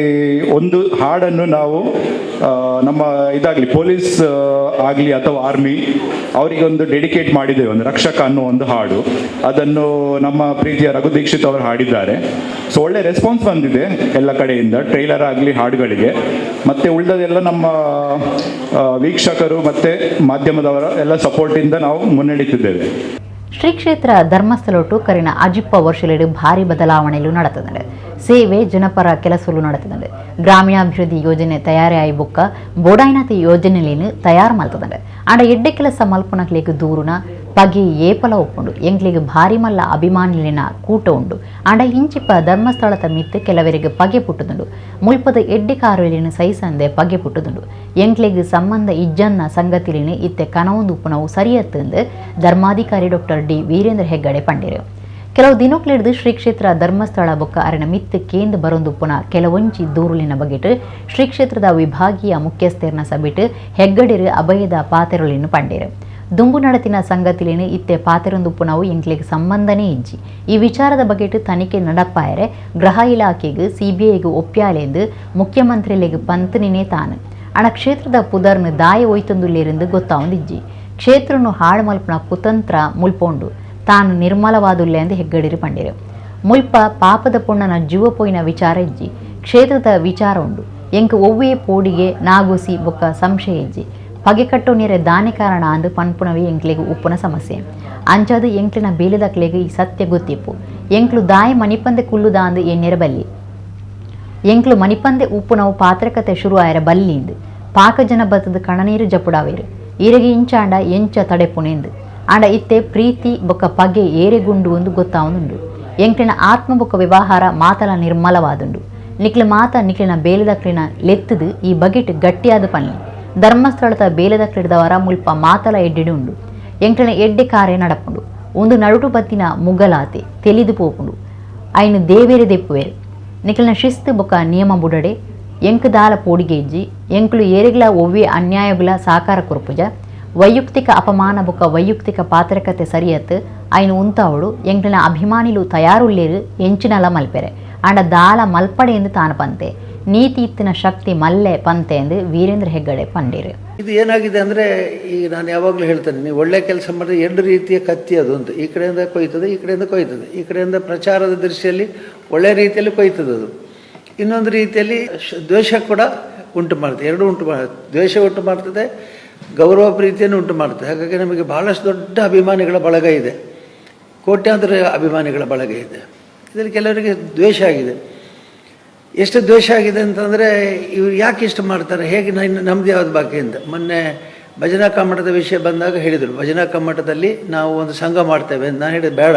ಒಂದು ಹಾಡನ್ನು ನಾವು ನಮ್ಮ ಇದಾಗಲಿ ಪೊಲೀಸ್ ಆಗಲಿ ಅಥವಾ ಆರ್ಮಿ ಅವರಿಗೆ ಒಂದು ಡೆಡಿಕೇಟ್ ಮಾಡಿದ್ದೇವೆ. ಒಂದು ರಕ್ಷಕ ಅನ್ನೋ ಒಂದು ಹಾಡು, ಅದನ್ನು ನಮ್ಮ ಪ್ರೀತಿಯ ರಘು ದೀಕ್ಷಿತ್ ಅವರು ಹಾಡಿದ್ದಾರೆ. ಸೊ ಒಳ್ಳೆ ರೆಸ್ಪಾನ್ಸ್ ಬಂದಿದೆ ಎಲ್ಲ ಕಡೆಯಿಂದ, ಟ್ರೈಲರ್ ಆಗಲಿ ಹಾಡುಗಳಿಗೆ. ಮತ್ತು ಉಳಿದದೆಲ್ಲ ನಮ್ಮ ವೀಕ್ಷಕರು ಮತ್ತು ಮಾಧ್ಯಮದವರ ಎಲ್ಲ ಸಪೋರ್ಟಿಂದ ನಾವು ಮುನ್ನಡೆಯುತ್ತಿದ್ದೇವೆ. ಶ್ರೀ ಕ್ಷೇತ್ರ ಧರ್ಮಸ್ಥಳೊಟ್ಟು ಕರಿನ ಅಜಿಪ್ಪ ವರ್ಷಲೆಡು ಭಾರಿ ಬದಲಾವಣೆಲು ನಡೆತದೆ. ಸೇವೆ ಜನಪರ ಕೆಲಸಲು ನಡೆತದೆ. ಗ್ರಾಮೀಣಾಭಿವೃದ್ಧಿ ಯೋಜನೆ ತಯಾರಿ ಆಯಿ ಬೊಕ್ಕ ಬೋಡಾಯ್ನಾತಿ ಯೋಜನೆಲೇನು ತಯಾರು ಮಲ್ತದೆ. ಆಂಡ ಎಡ್ಡೆ ಕೆಲಸ ಮಲ್ಪನಕ್ಲೆಗ್ ದೂರುನ ಪಗೆ ಏಪಲ ಒಪ್ಪುಂಡು ಎಂಕ್ಲೆಗ್ ಭಾರಿ ಮಲ್ಲ ಅಭಿಮಾನಿಲಿನ ಕೂಟ ಉಂಡು. ಆಂಡ ಹಿಂಚಿಪ್ಪ ಧರ್ಮಸ್ಥಳದ ಮಿತ್ತು ಕೆಲವರಿಗೆ ಪಗೆ ಪುಟ್ಟುದುಂಡು. ಮುಲ್ಪದ ಎಡ್ಡೆ ಕಾರುಲಿನ ಸೈಸಂದೆ ಪಗೆ ಪುಟ್ಟುದುಂಡು. ಎಂಕ್ಲೆಗ್ ಸಂಬಂಧ ಇಜ್ಜನ್ನ ಸಂಗತಿಲಿನ ಇತ್ತೆ ಕನವೊಂದು ಉಪ್ಪುನವು ಸರಿಯತ್ತೆಂದು ಧರ್ಮಾಧಿಕಾರಿ ಡಾಕ್ಟರ್ ಡಿ ವೀರೇಂದ್ರ ಹೆಗ್ಗಡೆ ಪಂಡೇರು. ಕೆಲವು ದಿನಕ್ಲಿಡ್ದು ಶ್ರೀ ಕ್ಷೇತ್ರ ಧರ್ಮಸ್ಥಳ ಬೊಕ್ಕ ಅರಣ ಮಿತ್ತು ಕೇಂದ್ರ ಬರೊಂದುಪ್ಪುನ ಕೆಲವೊಂಚಿ ದೂರುಲಿನ ಬಗೆಟ್ ಶ್ರೀ ಕ್ಷೇತ್ರದ ವಿಭಾಗೀಯ ಮುಖ್ಯಸ್ಥರ್ನ ಸಬಿಟ್ ಹೆಗ್ಗಡೆರು ಅಭಯದ ಪಾತೆರೊಲಿನ ಪಂಡೇರು. ದುಂಬು ನಡತಿನ ಸಂಗತಿಲೇನು ಇತ್ತೆ ಪಾತೆರೊಂದುಪ್ಪುನವು ಎಂಕ್ಲೆಗ್ ಸಂಬಂಧನೇ ಇಜ್ಜಿ. ಈ ವಿಚಾರದ ಬಗೆಟ್ ತನಿಖೆ ನಡಪಾಯರೆ ಗೃಹ ಇಲಾಖೆಗೆ CBIಗೆ ಒಪ್ಪ್ಯಾಲೆಂದು ಮುಖ್ಯಮಂತ್ರಿಲೆಗ್ ಪಂತನಿನೇ ತಾನು. ಅಣ ಕ್ಷೇತ್ರದ ಪುದರ್ನು ದಾಯ ಒಯ್ತೊಂದುಲ್ಲೇರೆಂದು ಗೊತ್ತಾವಂದಿಜ್ಜಿ. ಕ್ಷೇತ್ರನು ಹಾಳು ಮಲ್ಪನ ಕುತಂತ್ರ ಮುಲ್ಪೊಂಡು ತಾನು ನಿರ್ಮಲವಾದುಲ್ಲೆ ಎಂದು ಹೆಗ್ಗಡಿರು ಪಂಡಿರು. ಮುಲ್ಪ ಪಾಪದ ಪೊಣ್ಣನ ಜೀವ ಪೋಯಿನ ವಿಚಾರ ಇಜ್ಜಿ. ಕ್ಷೇತ್ರದ ವಿಚಾರ ಉಂಡು ಎಂಕ್ ಒವ್ವೇ ಪೋಡಿಗೆ ನಾಗುಸಿ ಬೊಕ್ಕ ಸಂಶಯ ಇಜ್ಜಿ. ಪಗೆ ಕಟ್ಟೋ ನೀರೆ ದಾನೆ ಕಾರಣ ಅಂದು ಪನ್ಪುನವೇ ಎಂಕ್ಲೆಗೆ ಉಪ್ಪುನ ಸಮಸ್ಯೆ. ಅಂಚದು ಎಂಕ್ಲಿನ ಬೇಲೆದಕ್ಲೆಗೆ ಈ ಸತ್ಯ ಗೊತ್ತಿಪ್ಪು. ಎಂಕ್ಲು ದಾಯ ಮಣಿಪಂದೆ ಕುಲ್ಲುದ ಅಂದು ಎನ್ನೆರಬಲ್ಲಿ. ಎಂಕ್ಲು ಮಣಿಪಂದೆ ಉಪ್ಪುನವು ಪಾತ್ರಕತೆ ಶುರು ಆಯರ ಬಲ್ಲಿಂದು ಪಾಕಜನ ಬತ್ತದ ಕಣನೀರು ಜಪುಡಾವೇರು. ಈರೆಗೆ ಇಂಚಾಂಡ ಎಂಚ ತಡೆಪುನೆಂದು ಆಂಡ ಇತ್ತೆ ಪ್ರೀತಿ ಬೊಕ್ಕ ಪಗೆ ಏರೆಗುಂಡು ಒಂದು ಗೊತ್ತಾವುದುಂಡು. ಎಂಕ್ಲಿನ ಆತ್ಮ ಬೊಕ್ಕ ವ್ಯವಹಾರ ಮಾತಲ ನಿರ್ಮಲವಾದುಂಡು. ನಿಕ್ಲ ಮಾತ ನಿಕ್ಲಿನ ಬೇಲೆದಕ್ಲಿನ ಲೆತ್ತದು ಈ ಬಗೆಟ್ ಗಟ್ಟಿಯಾದ ಪನ್ನಿ. ಧರ್ಮಸ್ಥಳದ ಬೇಲೆದಕ್ಲಿಡ್ದವರ ಮುಲ್ಪ ಮಾತಲ ಎಡ್ಡೆಡು ಉಂಡು. ಎಂಕ್ಲಿನ ಎಡ್ಡೆ ಕಾರ್ಯ ನಡಪುಂಡು. ಒಂದು ನಡುಟು ಬತ್ತಿನ ಮುಗಲಾತೆ ತೆಲಿದು ಪೋಪುಂಡು. ಐನು ದೇವೇರೆ ದೆಪ್ಪುವೇರು. ನಿಕ್ಲಿನ ಶಿಸ್ತು ಬೊಕ್ಕ ನಿಯಮ ಬುಡಡೆ ಎಂಕ್ ದಾಲ ಪೋಡಿಗೆ ಇಜ್ಜಿ. ಎಂಕ್ಲು ಏರೆಗ್ಲ ಒವ್ವೆ ಅನ್ಯಾಯಗುಲ ಸಾಕಾರ ಕೊರ್ಪುಜ. ವೈಯಕ್ತಿಕ ಅಪಮಾನ ಬೊಕ್ಕ ವೈಯಕ್ತಿಕ ಪಾತ್ರಕತೆ ಸರಿಯತ್ ಐನು ಉಂತವಳು ಎಂಕ್ಲಿನ ಅಭಿಮಾನಿಲು ತಯಾರುಲ್ಲೇರು ಎಂಚಿನಲ ಮಲ್ಪೆರೆ. ಆಂಡ ದಾಲ ಮಲ್ಪಡೆ ಎಂದು ತಾನು ಪಂತೆ. ನೀತಿ ಇತ್ತಿನ ಶಕ್ತಿ ಮಲ್ಲೆ ಪಂತೆ ಎಂದು ವೀರೇಂದ್ರ ಹೆಗ್ಗಡೆ ಪಂಡಿರು. ಇದು ಏನಾಗಿದೆ ಅಂದರೆ, ಈಗ ನಾನು ಯಾವಾಗಲೂ ಹೇಳ್ತೇನೆ, ನೀವು ಒಳ್ಳೆ ಕೆಲಸ ಮಾಡಿದ್ರೆ 2 ರೀತಿಯ ಕತ್ತಿ ಅದು ಅಂತ. ಈ ಕಡೆಯಿಂದ ಕೊಯ್ತದೆ, ಈ ಕಡೆಯಿಂದ ಕೊಯ್ತದೆ. ಈ ಕಡೆಯಿಂದ ಪ್ರಚಾರದ ದೃಷ್ಟಿಯಲ್ಲಿ ಒಳ್ಳೆ ರೀತಿಯಲ್ಲಿ ಕೊಯ್ತದೆ ಅದು. ಇನ್ನೊಂದು ರೀತಿಯಲ್ಲಿ ದ್ವೇಷ ಕೂಡ ಉಂಟು ಮಾಡ್ತದೆ. ಎರಡೂ ಉಂಟು ಮಾಡ್ತದೆ. ದ್ವೇಷ ಉಂಟು ಮಾಡ್ತದೆ, ಗೌರವ ಪ್ರೀತಿಯನ್ನು ಉಂಟು ಮಾಡ್ತದೆ. ಹಾಗಾಗಿ ನಮಗೆ ಬಹಳಷ್ಟು ದೊಡ್ಡ ಅಭಿಮಾನಿಗಳ ಬಳಗ ಇದೆ, ಕೋಟ್ಯಾಂತರ ಅಭಿಮಾನಿಗಳ ಬಳಗ ಇದೆ. ಇದರಲ್ಲಿ ಕೆಲವರಿಗೆ ದ್ವೇಷ ಆಗಿದೆ. ಎಷ್ಟು ದ್ವೇಷ ಆಗಿದೆ ಅಂತಂದರೆ, ಇವರು ಯಾಕೆ ಇಷ್ಟು ಮಾಡ್ತಾರೆ, ಹೇಗೆ ನಮ್ಮದು ಯಾವ್ದು ಬಾಕಿ ಅಂತ. ಮೊನ್ನೆ ಭಜನಾ ಕಮ್ಮಟದ ವಿಷಯ ಬಂದಾಗ ಹೇಳಿದರು, ಭಜನಾ ಕಮ್ಮಟದಲ್ಲಿ ನಾವು ಒಂದು ಸಂಘ ಮಾಡ್ತೇವೆ ಅಂತ. ನಾನು ಹೇಳಿದೆ ಬೇಡ,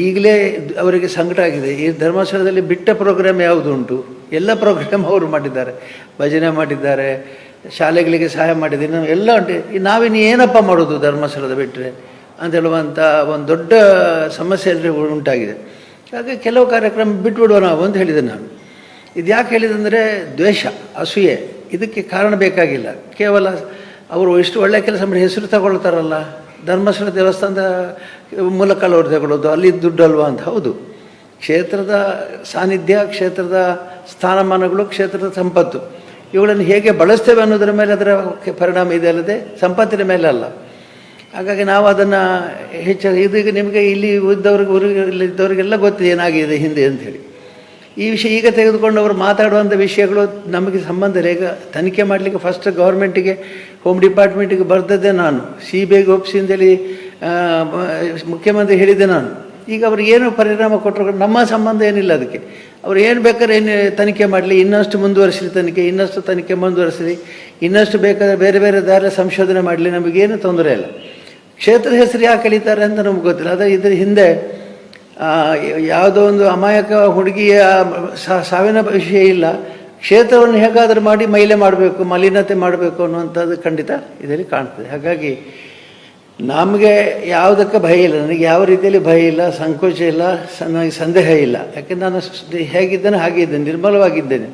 ಈಗಲೇ ಅವರಿಗೆ ಸಂಕಟ ಆಗಿದೆ. ಈ ಧರ್ಮಸ್ಥಳದಲ್ಲಿ ಬಿಟ್ಟ ಪ್ರೋಗ್ರಾಮ್ ಯಾವುದು ಉಂಟು? ಎಲ್ಲ ಪ್ರೋಗ್ರಾಮ್ ಅವರು ಮಾಡಿದ್ದಾರೆ, ಭಜನೆ ಮಾಡಿದ್ದಾರೆ, ಶಾಲೆಗಳಿಗೆ ಸಹಾಯ ಮಾಡಿದ್ದಾರೆ, ನಾವು ಎಲ್ಲ ಉಂಟು. ನಾವಿನ್ನು ಏನಪ್ಪ ಮಾಡೋದು ಧರ್ಮಸ್ಥಳದ ಬಿಟ್ಟರೆ ಅಂತ ಹೇಳುವಂಥ ಒಂದು ದೊಡ್ಡ ಸಮಸ್ಯೆ ಎಲ್ಲರಿಗೂ ಉಂಟಾಗಿದೆ. ಹಾಗಾಗಿ ಕೆಲವು ಕಾರ್ಯಕ್ರಮ ಬಿಟ್ಬಿಡುವ ನಾವು ಅಂತ ಹೇಳಿದೆ ನಾನು. ಇದು ಯಾಕೆ ಹೇಳಿದೆ ಅಂದರೆ, ದ್ವೇಷ, ಅಸೂಯೆ, ಇದಕ್ಕೆ ಕಾರಣ ಬೇಕಾಗಿಲ್ಲ. ಕೇವಲ ಅವರು ಇಷ್ಟು ಒಳ್ಳೆಯ ಕೆಲಸ ಮಾಡಿ ಹೆಸರು ತಗೊಳ್ತಾರಲ್ಲ, ಧರ್ಮಸ್ಥಳ ದೇವಸ್ಥಾನದ ಮೂಲಕ ಅವ್ರು ತಗೊಳ್ಳೋದು, ಅಲ್ಲಿ ದುಡ್ಡು ಅಲ್ವಾ ಅಂತ. ಹೌದು, ಕ್ಷೇತ್ರದ ಸಾನ್ನಿಧ್ಯ, ಕ್ಷೇತ್ರದ ಸ್ಥಾನಮಾನಗಳು, ಕ್ಷೇತ್ರದ ಸಂಪತ್ತು, ಇವುಗಳನ್ನು ಹೇಗೆ ಬಳಸ್ತೇವೆ ಅನ್ನೋದರ ಮೇಲೆ ಅದರ ಪರಿಣಾಮ ಇದೆ, ಅಲ್ಲದೆ ಸಂಪತ್ತಿನ ಮೇಲೆ ಅಲ್ಲ. ಹಾಗಾಗಿ ನಾವು ಅದನ್ನು ಇದೀಗ ನಿಮಗೆ ಇಲ್ಲಿ ಇದ್ದವರಿಗೆಲ್ಲ ಗೊತ್ತು ಏನಾಗಿದೆ ಹಿಂದೆ ಅಂಥೇಳಿ. ಈ ವಿಷಯ ಈಗ ತೆಗೆದುಕೊಂಡು ಅವರು ಮಾತಾಡುವಂಥ ವಿಷಯಗಳು ನಮಗೆ ಸಂಬಂಧ ಇಲ್ಲ. ಈಗ ತನಿಖೆ ಮಾಡಲಿಕ್ಕೆ ಫಸ್ಟ್ ಗೌರ್ಮೆಂಟಿಗೆ, ಹೋಮ್ ಡಿಪಾರ್ಟ್ಮೆಂಟಿಗೆ ಬರ್ತದೆ ನಾನು, CBIಗೆ ಒಪ್ಪಿಸಿ ಅಂತೇಳಿ ಮುಖ್ಯಮಂತ್ರಿ ಹೇಳಿದ್ದೆ ನಾನು. ಈಗ ಅವರು ಏನು ಪರಿಣಾಮ ಕೊಟ್ಟರು, ನಮ್ಮ ಸಂಬಂಧ ಏನಿಲ್ಲ ಅದಕ್ಕೆ. ಅವ್ರು ಏನು ಬೇಕಾದ್ರೆ ಏನು ತನಿಖೆ ಮಾಡಲಿ, ಇನ್ನಷ್ಟು ಮುಂದುವರಿಸಲಿ ತನಿಖೆ, ಇನ್ನಷ್ಟು ತನಿಖೆ ಮುಂದುವರಿಸಲಿ, ಇನ್ನಷ್ಟು ಬೇಕಾದರೆ ಬೇರೆ ಬೇರೆ ದಾರಿ ಸಂಶೋಧನೆ ಮಾಡಲಿ, ನಮಗೇನು ತೊಂದರೆ ಇಲ್ಲ. ಕ್ಷೇತ್ರದ ಹೆಸರು ಯಾಕೆ ಕಳೀತಾರೆ ಅಂತ ನಮ್ಗೆ ಗೊತ್ತಿಲ್ಲ. ಆದರೆ ಇದರ ಹಿಂದೆ ಯಾವುದೋ ಒಂದು ಅಮಾಯಕ ಹುಡುಗಿಯ ಸಾವಿನ ವಿಷಯ ಇಲ್ಲ. ಕ್ಷೇತ್ರವನ್ನು ಹೇಗಾದರೂ ಮಾಡಿ ಮೈಲೆ ಮಾಡಬೇಕು, ಮಲಿನತೆ ಮಾಡಬೇಕು ಅನ್ನುವಂಥದ್ದು ಖಂಡಿತ ಇದರಲ್ಲಿ ಕಾಣ್ತದೆ. ಹಾಗಾಗಿ ನಮಗೆ ಯಾವುದಕ್ಕೆ ಭಯ ಇಲ್ಲ, ನನಗೆ ಯಾವ ರೀತಿಯಲ್ಲಿ ಭಯ ಇಲ್ಲ, ಸಂಕೋಚ ಇಲ್ಲ, ನನಗೆ ಸಂದೇಹ ಇಲ್ಲ. ಯಾಕೆಂದ್ರೆ ನಾನು ಹೇಗಿದ್ದೇನೆ ಹಾಗೆ ಇದ್ದೇನೆ, ನಿರ್ಮಲವಾಗಿದ್ದೇನೆ.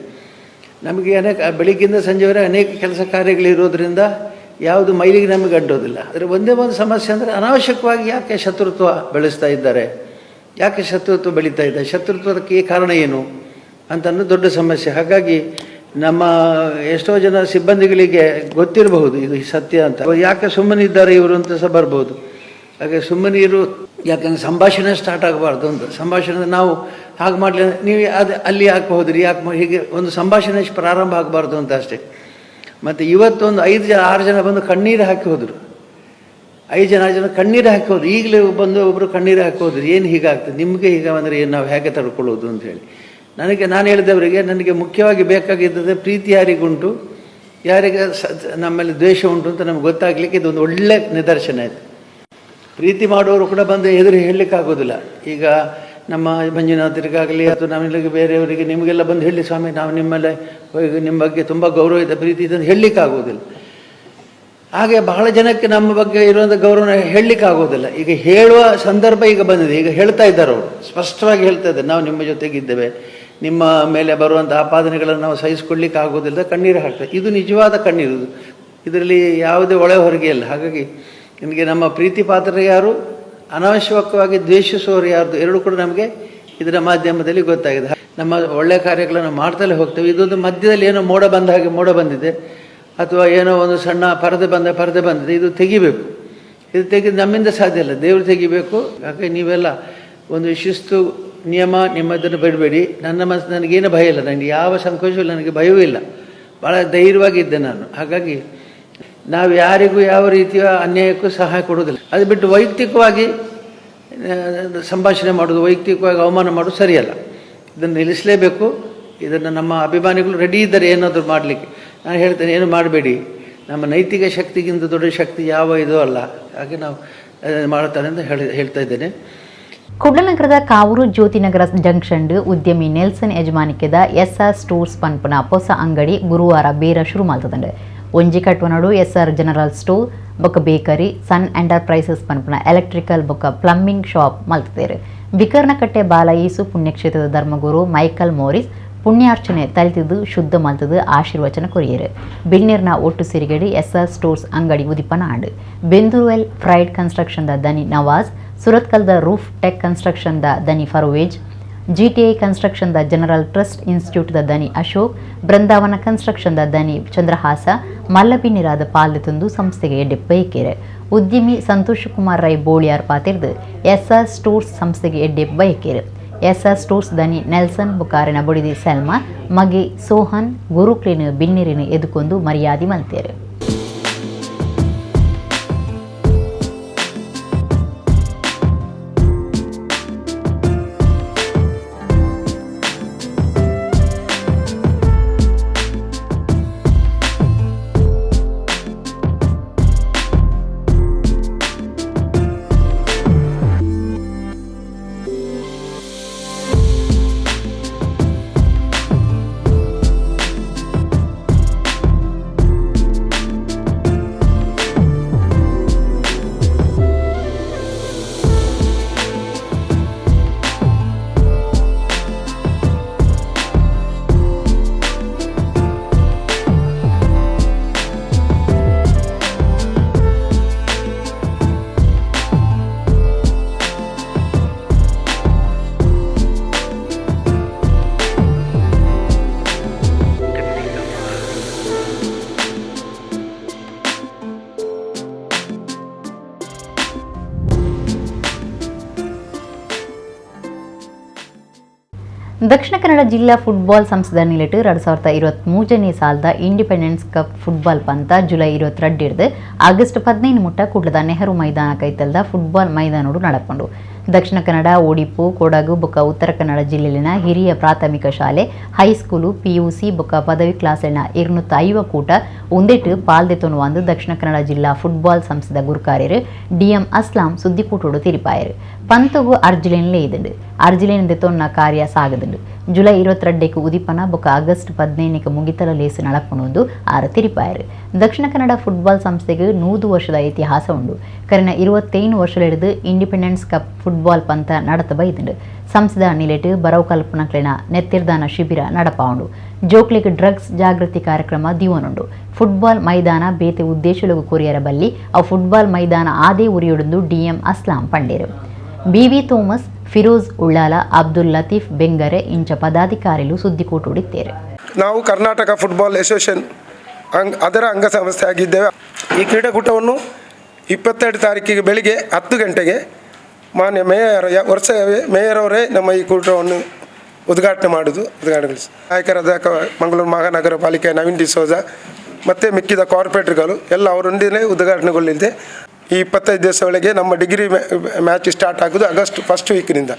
ನಮಗೆ ಬೆಳಿಗ್ಗಿಂದ ಸಂಜೆವರೆಗೆ ಅನೇಕ ಕೆಲಸ ಕಾರ್ಯಗಳಿರೋದ್ರಿಂದ ಯಾವುದು ಮೈಲಿಗೆ ನಮಗೆ ಅಡ್ಡೋದಿಲ್ಲ. ಆದರೆ ಒಂದೇ ಒಂದು ಸಮಸ್ಯೆ ಅಂದರೆ, ಅನಾವಶ್ಯಕವಾಗಿ ಯಾಕೆ ಶತ್ರುತ್ವ ಬೆಳೆಸ್ತಾ ಇದ್ದಾರೆ, ಯಾಕೆ ಶತ್ರುತ್ವ ಬೆಳೀತಾ ಇದೆ, ಶತ್ರುತ್ವಕ್ಕೆ ಕಾರಣ ಏನು ಅಂತ ಅನ್ನೋದು ದೊಡ್ಡ ಸಮಸ್ಯೆ. ಹಾಗಾಗಿ ನಮ್ಮ ಎಷ್ಟೋ ಜನ ಸಿಬ್ಬಂದಿಗಳಿಗೆ ಗೊತ್ತಿರಬಹುದು ಇದು ಸತ್ಯ ಅಂತ. ಯಾಕೆ ಸುಮ್ಮನೆ ಇದ್ದಾರೆ ಇವರು ಅಂತ ಸಹ ಬರ್ಬೋದು. ಹಾಗೆ ಸುಮ್ಮನೆ ಇರು, ಯಾಕಂದರೆ ಸಂಭಾಷಣೆ ಸ್ಟಾರ್ಟ್ ಆಗಬಾರ್ದು ಅಂತ. ಸಂಭಾಷಣೆ ನಾವು ಹಾಗೆ ಮಾಡಲಿ, ನೀವು ಅಲ್ಲಿ ಯಾಕೆ ಹೋದ್ರಿ, ಯಾಕೆ ಹೀಗೆ ಒಂದು ಸಂಭಾಷಣೆ ಪ್ರಾರಂಭ ಆಗಬಾರ್ದು ಅಂತ ಅಷ್ಟೇ. ಮತ್ತು ಇವತ್ತೊಂದು 5-6 ಜನ ಬಂದು ಕಣ್ಣೀರು ಹಾಕಿ ಹೋದರು. 5 ಜನ ಕಣ್ಣೀರು ಹಾಕಿ ಹೋದ್ರು. ಈಗಲೇ ಬಂದು ಒಬ್ಬರು ಕಣ್ಣೀರು ಹಾಕಿ ಹೋದ್ರು. ಏನು ಹೀಗಾಗ್ತದೆ ನಿಮಗೆ, ಹೀಗೆ ಅಂದರೆ ಏನು, ನಾವು ಹೇಗೆ ತಡ್ಕೊಳ್ಳೋದು ಅಂಥೇಳಿ. ನಾನು ಹೇಳಿದವರಿಗೆ, ನನಗೆ ಮುಖ್ಯವಾಗಿ ಬೇಕಾಗಿದ್ದದೆ ಪ್ರೀತಿ ಯಾರಿಗುಂಟು, ಯಾರಿಗೆ ನಮ್ಮಲ್ಲಿ ದ್ವೇಷ ಉಂಟು ಅಂತ ನಮ್ಗೆ ಗೊತ್ತಾಗಲಿಕ್ಕೆ ಇದೊಂದು ಒಳ್ಳೆ ನಿದರ್ಶನ ಆಯಿತು. ಪ್ರೀತಿ ಮಾಡೋರು ಕೂಡ ಬಂದು ಎದುರು ಹೇಳಲಿಕ್ಕಾಗೋದಿಲ್ಲ. ಈಗ ನಮ್ಮ ಮಂಜುನಾಥರಿಗಾಗಲಿ ಅಥವಾ ನಮಗೆ ಬೇರೆಯವರಿಗೆ ನಿಮಗೆಲ್ಲ ಬಂದು ಹೇಳಿ, ಸ್ವಾಮಿ ನಾವು ನಿಮ್ಮಲ್ಲೇ ನಿಮ್ಮ ಬಗ್ಗೆ ತುಂಬ ಗೌರವ ಇದೆ, ಪ್ರೀತಿ ಇದೆ ಅಂತ ಹೇಳಲಿಕ್ಕಾಗೋದಿಲ್ಲ. ಹಾಗೆ ಬಹಳ ಜನಕ್ಕೆ ನಮ್ಮ ಬಗ್ಗೆ ಇರುವಂಥ ಗೌರವನ ಹೇಳಲಿಕ್ಕಾಗೋದಿಲ್ಲ. ಈಗ ಹೇಳುವ ಸಂದರ್ಭ ಈಗ ಬಂದಿದೆ. ಈಗ ಹೇಳ್ತಾ ಇದ್ದಾರೆ, ಅವರು ಸ್ಪಷ್ಟವಾಗಿ ಹೇಳ್ತಾ ಇದ್ದಾರೆ, ನಾವು ನಿಮ್ಮ ಜೊತೆಗಿದ್ದೇವೆ, ನಿಮ್ಮ ಮೇಲೆ ಬರುವಂಥ ಆಪಾದನೆಗಳನ್ನು ನಾವು ಸಹಿಸಿಕೊಳ್ಳಿಕ್ಕೆ ಆಗೋದಿಲ್ಲ, ಕಣ್ಣೀರು ಹಾಕ್ತಾರೆ. ಇದು ನಿಜವಾದ ಕಣ್ಣೀರು, ಇದರಲ್ಲಿ ಯಾವುದೇ ಒಳ ಹೊರಗೆ ಇಲ್ಲ. ಹಾಗಾಗಿ ನಿಮಗೆ ನಮ್ಮ ಪ್ರೀತಿ ಪಾತ್ರರು ಯಾರು, ಅನಾವಶ್ಯಕವಾಗಿ ದ್ವೇಷಿಸುವವರು ಯಾರ್ದು, ಎರಡೂ ಕೂಡ ನಮಗೆ ಇದರ ಮಾಧ್ಯಮದಲ್ಲಿ ಗೊತ್ತಾಗಿದೆ. ನಮ್ಮ ಒಳ್ಳೆಯ ಕಾರ್ಯಗಳನ್ನು ಮಾಡ್ತಲೇ ಹೋಗ್ತೇವೆ. ಇದೊಂದು ಮಧ್ಯದಲ್ಲಿ ಏನೋ ಮೋಡ ಬಂದ ಹಾಗೆ ಮೋಡ ಬಂದಿದೆ, ಅಥವಾ ಏನೋ ಒಂದು ಸಣ್ಣ ಪರದೆ ಬಂದಿದೆ, ಇದು ತೆಗಿಬೇಕು. ಇದು ತೆಗೆದು ನಮ್ಮಿಂದ ಸಾಧ್ಯ ಇಲ್ಲ, ದೇವರು ತೆಗಿಬೇಕು. ಹಾಗೆ ನೀವೆಲ್ಲ ಒಂದು ಶಿಸ್ತು ನಿಯಮ ನಿಮ್ಮದನ್ನು ಬಿಡಬೇಡಿ. ನನಗೇನು ಭಯ ಇಲ್ಲ, ನನಗೆ ಯಾವ ಸಂಕೋಚವೂ ಇಲ್ಲ, ನನಗೆ ಭಯವೂ ಇಲ್ಲ, ಭಾಳ ಧೈರ್ಯವಾಗಿದ್ದೆ ನಾನು. ಹಾಗಾಗಿ ನಾವು ಯಾರಿಗೂ ಯಾವ ರೀತಿಯ ಅನ್ಯಾಯಕ್ಕೂ ಸಹಾಯ ಕೊಡೋದಿಲ್ಲ. ಅದು ಬಿಟ್ಟು ವೈಯಕ್ತಿಕವಾಗಿ ಸಂಭಾಷಣೆ ಮಾಡೋದು, ವೈಯಕ್ತಿಕವಾಗಿ ಅವಮಾನ ಮಾಡೋದು ಸರಿಯಲ್ಲ. ಇದನ್ನು ನಿಲ್ಲಿಸಲೇಬೇಕು. ಇದನ್ನು ನಮ್ಮ ಅಭಿಮಾನಿಗಳು ರೆಡಿ ಇದ್ದಾರೆ ಏನಾದರೂ ಮಾಡಲಿಕ್ಕೆ. ನಾನು ಹೇಳ್ತೇನೆ, ಏನು ಮಾಡಬೇಡಿ, ನಮ್ಮ ನೈತಿಕ ಶಕ್ತಿಗಿಂತ ದೊಡ್ಡ ಶಕ್ತಿ ಯಾವ ಇದೂ ಅಲ್ಲ. ಹಾಗೆ ನಾವು ಮಾಡ್ತಾರೆ ಅಂತ ಹೇಳ್ತಾ ಇದ್ದೇನೆ. ಕುಡ್ಲನಗರದ ಕಾವೂರು ಜ್ಯೋತಿನಗರ ಜಂಕ್ಷನ್ ಉದ್ಯಮಿ ನೆಲ್ಸನ್ ಯಜಮಾನಿಕೆದ SR ಸ್ಟೋರ್ಸ್ ಪನ್ಪುನ ಹೊಸ ಅಂಗಡಿ ಗುರುವಾರ ಬೇರ ಶುರು ಮಾಡ್ತದಂಡೆ. ಒಂಜಿ ಕಟ್ವನಡು SR ಜನರಲ್ ಸ್ಟೋರ್ ಬೊಕ್ಕ ಬೇಕರಿ, ಸನ್ ಎಂಟರ್ಪ್ರೈಸಸ್ ಪನ್ಪುನ ಎಲೆಕ್ಟ್ರಿಕಲ್ ಬೊಕ್ಕ plumbing shop ಮಲ್ತದೇರು. Bikarnakatte ಬಾಲಯೇಸು ಪುಣ್ಯಕ್ಷೇತ್ರದ ಧರ್ಮಗುರು Michael Morris ಪುಣ್ಯಾರ್ಚನೆ ತಲಿತಿದ್ದು ಶುದ್ಧ ಮಲ್ತದು ಆಶೀರ್ವಚನ ಕೊರಿಯರು. ಬಿಲ್ನೀರ್ನ ಒಟ್ಟು ಸಿರಿಗಡಿ SR ಸ್ಟೋರ್ಸ್ ಅಂಗಡಿ ಉದಿಪನ ಆಂಡು. ಬೆಂದೂರುವೆಲ್ ಫ್ರೈಡ್ ಕನ್ಸ್ಟ್ರಕ್ಷನ್ ದ ದನಿ ನವಾಜ್, ಸುರತ್ಕಲ್ದ ರೂಫ್ ಟೆಕ್ ಕನ್ಸ್ಟ್ರಕ್ಷನ್ ದ ದನಿ ಫರ್ವೇಜ್, ಜಿಟಿಐ ಕನ್ಸ್ಟ್ರಕ್ಷನ್ ದ ಜನರಲ್ ಟ್ರಸ್ಟ್ ಇನ್ಸ್ಟಿಟ್ಯೂಟ್ ದ ದನಿ ಅಶೋಕ್ ಬೃಂದಾವನ ಕನ್ಸ್ಟ್ರಕ್ಷನ್ ದ ದನಿ ಚಂದ್ರಹಾಸ ಮಲ್ಲಬಿನ್ನಿರಾದ ಪಾಲ್ದೊಂದು ಸಂಸ್ಥೆಗೆ ಎಡ್ಡೆ ಉದ್ಯಮಿ ಸಂತೋಷ್ ಕುಮಾರ್ ರೈ ಬೋಳಿಯಾರ್ ಪಾತಿರ್ದು ಎಸ್ಆರ್ ಸ್ಟೋರ್ಸ್ ಸಂಸ್ಥೆಗೆ ಎಡ್ಡೆ ಬೈಕೇರು ಎಸ್ಆರ್ ಸ್ಟೋರ್ಸ್ ದನಿ ನೆಲ್ಸನ್ ಬುಕಾರಿನ ಬುಡಿದಿ ಸೆಲ್ಮಾ ಮಗೆ ಸೋಹನ್ ಗುರುಕ್ಲಿನ ಬಿನ್ನಿರಿನ ಎದುಕೊಂದು ಮರ್ಯಾದೆ ಮಲ್ತೇರು. ದಕ್ಷಿಣ ಕನ್ನಡ ಜಿಲ್ಲಾ ಫುಟ್ಬಾಲ್ ಸಂಸ್ಥೆದ ನಿಲೆಟ್ 2023 ಸಾಲದ ಇಂಡಿಪೆಂಡೆನ್ಸ್ ಕಪ್ ಫುಟ್ಬಾಲ್ ಪಂತ ಜುಲೈ 22 ಹಿಡಿದು ಆಗಸ್ಟ್ 15 ಮುಟ್ಟ ಕುಡ್ಲದ ನೆಹರು ಮೈದಾನ ಕೈತಲ್ದ ಫುಟ್ಬಾಲ್ ಮೈದಾನೋಡು ನಡಪಂಡು. ದಕ್ಷಿಣ ಕನ್ನಡ, ಒಡಿಪು, ಕೊಡಗು ಬೊಕ್ಕ ಉತ್ತರ ಕನ್ನಡ ಜಿಲ್ಲೆಲಿನ ಹಿರಿಯ ಪ್ರಾಥಮಿಕ ಶಾಲೆ, ಹೈಸ್ಕೂಲು, ಪಿಯುಸಿ ಬೊಕ್ಕ ಪದವಿ ಕ್ಲಾಸ್ಲಿನ 250 ಕೂಟ ಉಂದೆಟ್ಟು ಪಾಲ್ದೆತೊನುವಂದು ದಕ್ಷಿಣ ಕನ್ನಡ ಜಿಲ್ಲಾ ಫುಟ್ಬಾಲ್ ಸಂಸ್ಥೆದ ಗುರುಕಾರ್ಯರು ಡಿಎಂ ಅಸ್ಲಾಂ ಸುದ್ದಿಕೂಟೋಡು ತಿರಿಪಾಯರು. ಪಂತಗು ಅರ್ಜಿಲೇನ್ಲೇ ಇದುಂಡು ಅರ್ಜಿಲೇನ್ ದೆತೊನ್ನ ಕಾರ್ಯ ಸಾಗದುಂಡು. ಜುಲೈ 22ಕ್ಕೆ ಉದಿಪನ ಬೊಕ್ಕ ಆಗಸ್ಟ್ 15ಕ್ಕೆ ಮುಗಿತಲ ಲೇಸು ನಡಪುಣುವುದು ಆರು ತಿರಿಪಾಯರು. ದಕ್ಷಿಣ ಕನ್ನಡ ಫುಟ್ಬಾಲ್ ಸಂಸ್ಥೆಗೆ 100 ವರ್ಷದ ಇತಿಹಾಸ ಉಂಡು. ಕರೆನ 21 ವರ್ಷಲಿಡಿದು ಇಂಡಿಪೆಂಡೆನ್ಸ್ ಕಪ್ ಫುಟ್ಬಾಲ್ ಪಂತ ನಡತ ಬೈದುಂಡು. ಸಂಸ್ಥೆದ ನಿಲೆಟ್ ಬರವು ಕಲ್ಪನಕ್ಲಿನ ನೆತ್ತಿರ್ದಾನ ಶಿಬಿರ ನಡಪಾವುಂಡು. ಜೋಕ್ಲಿಗ್ ಡ್ರಗ್ಸ್ ಜಾಗೃತಿ ಕಾರ್ಯಕ್ರಮ ದಿವನುಂಡು. ಫುಟ್ಬಾಲ್ ಮೈದಾನ ಬೇತೆ ಉದ್ದೇಶಲುಗು ಕೊರಿಯರ ಬಲ್ಲಿ ಅವು ಫುಟ್ಬಾಲ್ ಮೈದಾನ ಆದೇ ಉರಿಯೊಡೊಂದು ಡಿಎಂ ಅಸ್ಲಾಂ ಪಂಡೇರು. ಬಿವಿ ಥೋಮಸ್, ಫಿರೋಜ್ ಉಳ್ಳಾಲ, ಅಬ್ದುಲ್ ಲತೀಫ್ ಬೆಂಗರೆ ಇಂಚ ಪದಾಧಿಕಾರಿಗಳು ಸುದ್ದಿಕೂಟುಡಿದ್ದೇವೆ. ನಾವು ಕರ್ನಾಟಕ ಫುಟ್ಬಾಲ್ ಅಸೋಸಿಯೇಷನ್ ಅದರ ಅಂಗಸಂಸ್ಥೆ ಆಗಿದ್ದೇವೆ. ಈ ಕ್ರೀಡಾಕೂಟವನ್ನು 22 ತಾರೀಕಿಗೆ ಬೆಳಿಗ್ಗೆ 10 ಗಂಟೆಗೆ ಮಾನ್ಯ ಮೇಯರ್ ಅವರೇ ನಮ್ಮ ಈ ಕೂಟವನ್ನು ಉದ್ಘಾಟನೆಗೊಳಿಸಿ ನಾಯಕರಾದ ಮಂಗಳೂರು ಮಹಾನಗರ ಪಾಲಿಕೆ ನವೀನ್ ಡಿಸೋಜ ಮತ್ತು ಮಿಕ್ಕಿದ ಕಾರ್ಪೊರೇಟರ್ಗಳು ಎಲ್ಲ ಅವರೊಂದಿಗೆ ಉದ್ಘಾಟನೆಗೊಳ್ಳಲಿದೆ. ಈ 25 ದಿವಸ ಒಳಗೆ ನಮ್ಮ ಡಿಗ್ರಿ ಮ್ಯಾಚ್ ಸ್ಟಾರ್ಟ್ ಆಗೋದು ಆಗಸ್ಟ್ ಫಸ್ಟ್ ವೀಕ್ನಿಂದ.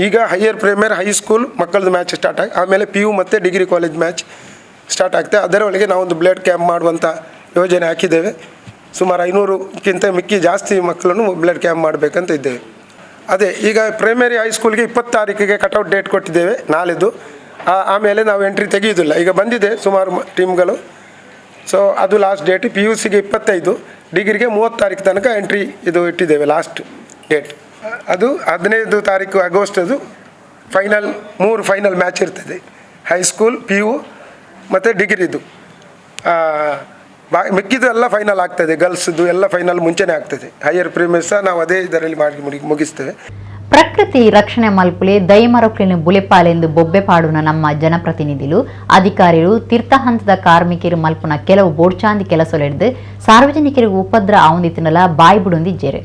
ಈಗ ಹೈಯರ್ ಪ್ರೈಮರಿ ಹೈಸ್ಕೂಲ್ ಮಕ್ಕಳದ್ದು ಮ್ಯಾಚ್ ಸ್ಟಾರ್ಟ್ ಆಗಿ ಆಮೇಲೆ PU ಮತ್ತು ಡಿಗ್ರಿ ಕಾಲೇಜ್ ಮ್ಯಾಚ್ ಸ್ಟಾರ್ಟ್ ಆಗ್ತದೆ. ಅದರೊಳಗೆ ನಾವೊಂದು ಬ್ಲಡ್ ಕ್ಯಾಂಪ್ ಮಾಡುವಂಥ ಯೋಜನೆ ಹಾಕಿದ್ದೇವೆ. ಸುಮಾರು 500ಕ್ಕಿಂತ ಮಿಕ್ಕಿ ಜಾಸ್ತಿ ಮಕ್ಕಳನ್ನು ಬ್ಲಡ್ ಕ್ಯಾಂಪ್ ಮಾಡಬೇಕಂತ ಇದ್ದೇವೆ. ಅದೇ ಈಗ ಪ್ರೈಮರಿ ಹೈಸ್ಕೂಲ್ಗೆ 20 ತಾರೀಕಿಗೆ ಕಟೌಟ್ ಡೇಟ್ ಕೊಟ್ಟಿದ್ದೇವೆ ನಾಳೆದು. ಆಮೇಲೆ ನಾವು ಎಂಟ್ರಿ ತೆಗೆಯೋದಿಲ್ಲ. ಈಗ ಬಂದಿದೆ ಸುಮಾರು ಟೀಮ್ಗಳು. ಸೊ ಅದು ಲಾಸ್ಟ್ ಡೇಟ್. PUCಗೆ 25, ಡಿಗ್ರಿಗೆ 30 ತಾರೀಕು ತನಕ ಎಂಟ್ರಿ ಇದು ಇಟ್ಟಿದ್ದೇವೆ ಲಾಸ್ಟ್ ಡೇಟ್. ಅದು 15 ತಾರೀಕು ಆಗಸ್ಟದು ಫೈನಲ್ 3 ಫೈನಲ್ ಮ್ಯಾಚ್ ಇರ್ತದೆ. ಹೈಸ್ಕೂಲ್, PU ಮತ್ತು ಡಿಗ್ರಿದು. ಮಿಕ್ಕಿದ್ದು ಎಲ್ಲ ಫೈನಲ್ ಆಗ್ತದೆ. ಗರ್ಲ್ಸ್ದು ಎಲ್ಲ ಫೈನಲ್ ಮುಂಚೆನೇ ಆಗ್ತದೆ. ಹೈಯರ್ ಪ್ರೈಮರಿ ಸಹ ನಾವು ಅದೇ ಇದರಲ್ಲಿ ಮಾಡಿ ಮುಗಿಸ್ತೇವೆ. ಪ್ರಕೃತಿ ರಕ್ಷಣೆ ಮಲ್ಪುಲೆ ದೈಮರೊಕ್ಲಿನ ಬುಲೆಪಾಲೆಂದು ಬೊಬ್ಬೆ ಪಾಡುನ ನಮ್ಮ ಜನಪ್ರತಿನಿಧಿಗಳು ಅಧಿಕಾರಿಗಳು ತೀರ್ಥ ಹಂತದ ಕಾರ್ಮಿಕರು ಮಲ್ಪುನ ಕೆಲವು ಬೋಡ್ಚಾಂದಿ ಕೆಲಸಲೆಡ್ದು ಸಾರ್ವಜನಿಕರಿಗೆ ಉಪದ್ರ ಆವಂದಿತ್ತಿನಲ ಬಾಯಿ ಬಿಡೊಂದಿಜ್ಜೇರು.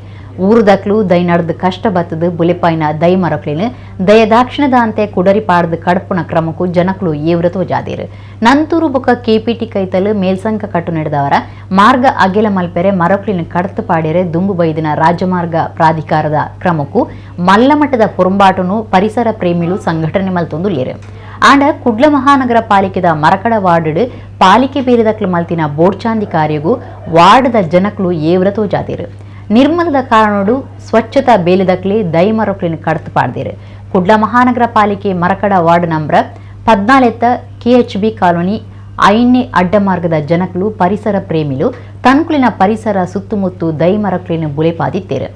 ಊರುದಕ್ಲು ದೈ ನಡೆದು ಕಷ್ಟ ಬತ್ತದು ಬುಲೆಪಾಯಿನ ದೈಮರೊಕ್ಲಿನ ದಯದಾಕ್ಷಿಣದ ಅಂತೆ ಕುಡರಿ ಪಾಡ್ದು ಕಡಪುನ ಕ್ರಮಕ್ಕೂ ಜನಕಲು ಏವ್ರ ತೋಜಾದೇರು. ನಂತೂರು ಬೊಕ್ಕ KPT ಕೈತಲು ಮೇಲ್ಸಂಕ ಕಟ್ಟು ನಡೆದವರ ಮಾರ್ಗ ಅಗೆಲ ಮಲ್ಪೆರೆ ಮರೊಕ್ಲಿನ ಕಡತು ಪಾಡ್ಯರೆ ದುಂಬು ಬೈದಿನ ರಾಜಮಾರ್ಗ ಪ್ರಾಧಿಕಾರದ ಕ್ರಮಕ್ಕೂ ಮಲ್ಲಮಟ್ಟದ ಪುರುಂಬಾಟನು ಪರಿಸರ ಪ್ರೇಮಿಗಳು ಸಂಘಟನೆ ಮಲ್ತೊಂದು ಲೇರು. ಆಂಡ ಕುಡ್ಲ ಮಹಾನಗರ ಪಾಲಿಕೆದ ಮರಕಡ ವಾರ್ಡ್ ಪಾಲಿಕೆ ಬೇರೆದಕ್ಲು ಮಲ್ತಿನ ಬೋಡ್ಚಾಂದಿ ಕಾರ್ಯಗೂ ವಾರ್ಡ್ದ ಜನಕಲು ಏವ್ರ ತೋಜಾದೇರು. ನಿರ್ಮಲದ ಕಾರಣೋಡು ಸ್ವಚ್ಛತಾ ಬೇಲಿದಕ್ಲೆ ದೈಮರೊಕ್ಲಿನ ಕಡತು ಪಾಡ್ದೇರು. ಕುಡ್ಲ ಮಹಾನಗರ ಪಾಲಿಕೆ ಮರಕಡ ವಾರ್ಡ್ ನಂಬರ್ 14 KHB ಕಾಲೋನಿ 5ನೇ ಅಡ್ಡ ಮಾರ್ಗದ ಜನಕಲು ಪರಿಸರ ಪ್ರೇಮಿಲು ತನ್ಕುಲಿನ ಪರಿಸರ ಸುತ್ತಮುತ್ತು ದೈಮರೊಕ್ಲಿನ ಬುಲೆಪಾದಿತ್ತೇರು.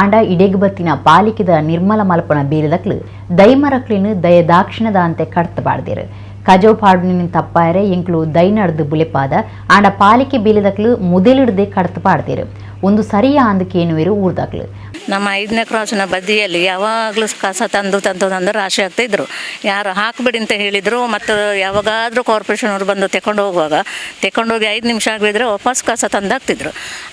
ಆಂಡ ಇಡೆಗ್ಬತ್ತಿನ ಪಾಲಿಕೆದ ನಿರ್ಮಲ ಮಲ್ಪನ ಬೇಲಿದಕ್ಲು ದೈಮರೊಕ್ಲಿನ ದಯದಾಕ್ಷಿಣದ ಅಂತೆ ಕಡತು ಪಾಡ್ದೇರು. ಕಜೋ ಪಾಡುನಿನ ತಪ್ಪಾಯರೆ ಎಂಕ್ಲು ದೈ ನಡೆದು ಬುಲೆಪಾದ ಆಂಡ ಪಾಲಿಕೆ ಬೇಲಿದಕ್ಲು ಮುದಲಿಡದೆ ಕಡತು ಪಾಡ್ದೇರು. ಒಂದು ಸರಿಯ ಅಂದಕೇನುವಿರು ಊರ್ದಾಗ್ಲು. ನಮ್ಮ 5ನೇ ಕ್ರಾಸಿನ ಬದಿಯಲ್ಲಿ ಯಾವಾಗಲೂ ಕಸ ತಂದು ರಾಶಿ ಆಗ್ತಾಯಿದ್ರು. ಯಾರು ಹಾಕಬೇಡಿ ಅಂತ ಹೇಳಿದರು. ಮತ್ತು ಯಾವಾಗಾದರೂ ಕಾರ್ಪೊರೇಷನವ್ರು ಬಂದು ತಗೊಂಡೋಗಿ 5 ನಿಮಿಷ ಆಗಿದ್ರೆ ವಾಪಸ್ ಕಸ ತಂದು ಹಾಕ್ತಿದ್ರು.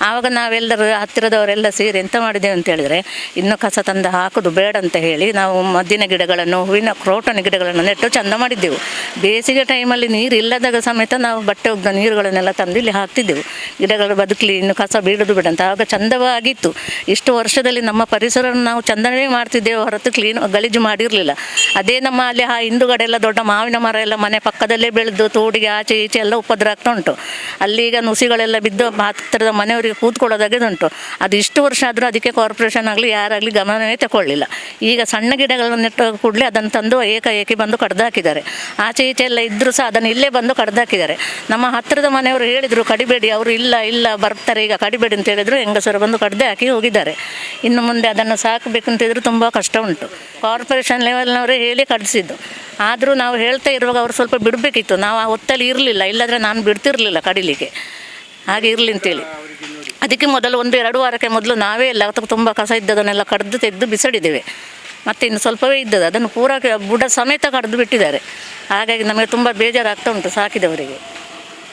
ಆವಾಗ ನಾವೆಲ್ಲರೂ ಹತ್ತಿರದವರೆಲ್ಲ ಸೇರಿ ಎಂತ ಮಾಡಿದ್ದೇವೆ ಅಂತ ಹೇಳಿದರೆ, ಇನ್ನೂ ಕಸ ತಂದು ಹಾಕೋದು ಬೇಡ ಅಂತ ಹೇಳಿ ನಾವು ಮದ್ದಿನ ಗಿಡಗಳನ್ನು, ಹೂವಿನ ಕ್ರೋಟನ್ ಗಿಡಗಳನ್ನು ನೆಟ್ಟು ಚೆಂದ ಮಾಡಿದ್ದೆವು. ಬೇಸಿಗೆ ಟೈಮಲ್ಲಿ ನೀರು ಇಲ್ಲದಾಗ ಸಮೇತ ನಾವು ಬಟ್ಟೆ ಒಗ್ದ ನೀರುಗಳನ್ನೆಲ್ಲ ತಂದು ಇಲ್ಲಿ ಹಾಕ್ತಿದ್ದೆವು. ಗಿಡಗಳು ಬದುಕಲಿ, ಇನ್ನು ಕಸ ಬೀಳೋದು ಬೇಡ ಅಂತ. ಆವಾಗ ಚಂದವಾಗಿತ್ತು. ಇಷ್ಟು ವರ್ಷದಲ್ಲಿ ನಮ್ಮ ಪರಿಸರವನ್ನು ನಾವು ಚಂದನೇ ಮಾಡ್ತಿದ್ದೇವೆ ಹೊರತು ಗಲೀಜು ಮಾಡಿರಲಿಲ್ಲ. ಅದೇ ನಮ್ಮ ಅಲ್ಲಿ ಹಿಂದುಗಡೆ ಎಲ್ಲ ದೊಡ್ಡ ಮಾವಿನ ಮರ ಎಲ್ಲ ಮನೆ ಪಕ್ಕದಲ್ಲೇ ಬೆಳೆದು ತೋಡಿಗೆ ಆಚೆ ಈಚೆ ಎಲ್ಲ ಉಪದ್ರ ಆಗ್ತಾ ಉಂಟು. ಅಲ್ಲೀಗ ನುಸಿಗಳೆಲ್ಲ ಬಿದ್ದು ಹತ್ತಿರದ ಮನೆಯವರಿಗೆ ಕೂತ್ಕೊಳ್ಳೋದಾಗೆ ಉಂಟು. ಅದು ಇಷ್ಟು ವರ್ಷ ಆದರೂ ಅದಕ್ಕೆ ಕಾರ್ಪೊರೇಷನ್ ಆಗಲಿ ಯಾರಾಗಲಿ ಗಮನವೇ ತಗೊಳ್ಳಿಲ್ಲ. ಈಗ ಸಣ್ಣ ಗಿಡಗಳನ್ನು ನೆಟ್ಟ ಕೂಡಲೇ ಅದನ್ನು ತಂದು ಏಕಾಏಕಿ ಬಂದು ಕಡ್ದು ಹಾಕಿದ್ದಾರೆ. ಆಚೆ ಈಚೆ ಎಲ್ಲ ಇದ್ದರೂ ಸಹ ಅದನ್ನು ಇಲ್ಲೇ ಬಂದು ಕಡ್ದು ಹಾಕಿದ್ದಾರೆ. ನಮ್ಮ ಹತ್ತಿರದ ಮನೆಯವರು ಹೇಳಿದರು ಕಡಿಬೇಡಿ, ಅವರು ಇಲ್ಲ ಬರ್ತಾರೆ ಈಗ ಕಡಿಬೇಡಿ ಅಂತ ಹೇಳಿದರು. ಹೆಂಗಸರು ಬಂದು ಕಡ್ದೆ ಹಾಕಿ ಹೋಗಿದ್ದಾರೆ. ಇನ್ನು ಮುಂದೆ ಅದನ್ನು ಸಾಕಬೇಕಂತಿದ್ರು ತುಂಬ ಕಷ್ಟ ಉಂಟು. ಕಾರ್ಪೊರೇಷನ್ ಲೆವೆಲ್ನವರೇ ಹೇಳಿ ಕಡಿಸಿದ್ದು. ಆದರೂ ನಾವು ಹೇಳ್ತಾ ಇರುವಾಗ ಅವರು ಸ್ವಲ್ಪ ಬಿಡಬೇಕಿತ್ತು. ನಾವು ಆ ಹೊತ್ತಲ್ಲಿ ಇರಲಿಲ್ಲ, ಇಲ್ಲಾಂದರೆ ನಾನು ಬಿಡ್ತಿರಲಿಲ್ಲ ಕಡಿಲಿಕ್ಕೆ. ಹಾಗೆ ಇರಲಿ ಅಂತೇಳಿ ಅದಕ್ಕೆ ಮೊದಲು 1-2 ವಾರಕ್ಕೆ ಮೊದಲು ನಾವೇ ಎಲ್ಲ ತುಂಬ ಕಸ ಇದ್ದದನ್ನೆಲ್ಲ ಕಡ್ದು ತೆಗೆದು ಬಿಸಾಡಿದ್ದೇವೆ. ಮತ್ತು ಇನ್ನು ಸ್ವಲ್ಪವೇ ಇದ್ದದ್ದು ಅದನ್ನು ಪೂರ ಬುಡ ಸಮೇತ ಕಡ್ದು ಬಿಟ್ಟಿದ್ದಾರೆ. ಹಾಗಾಗಿ ನಮಗೆ ತುಂಬ ಬೇಜಾರಾಗ್ತಾ ಉಂಟು ಸಾಕಿದವರಿಗೆ.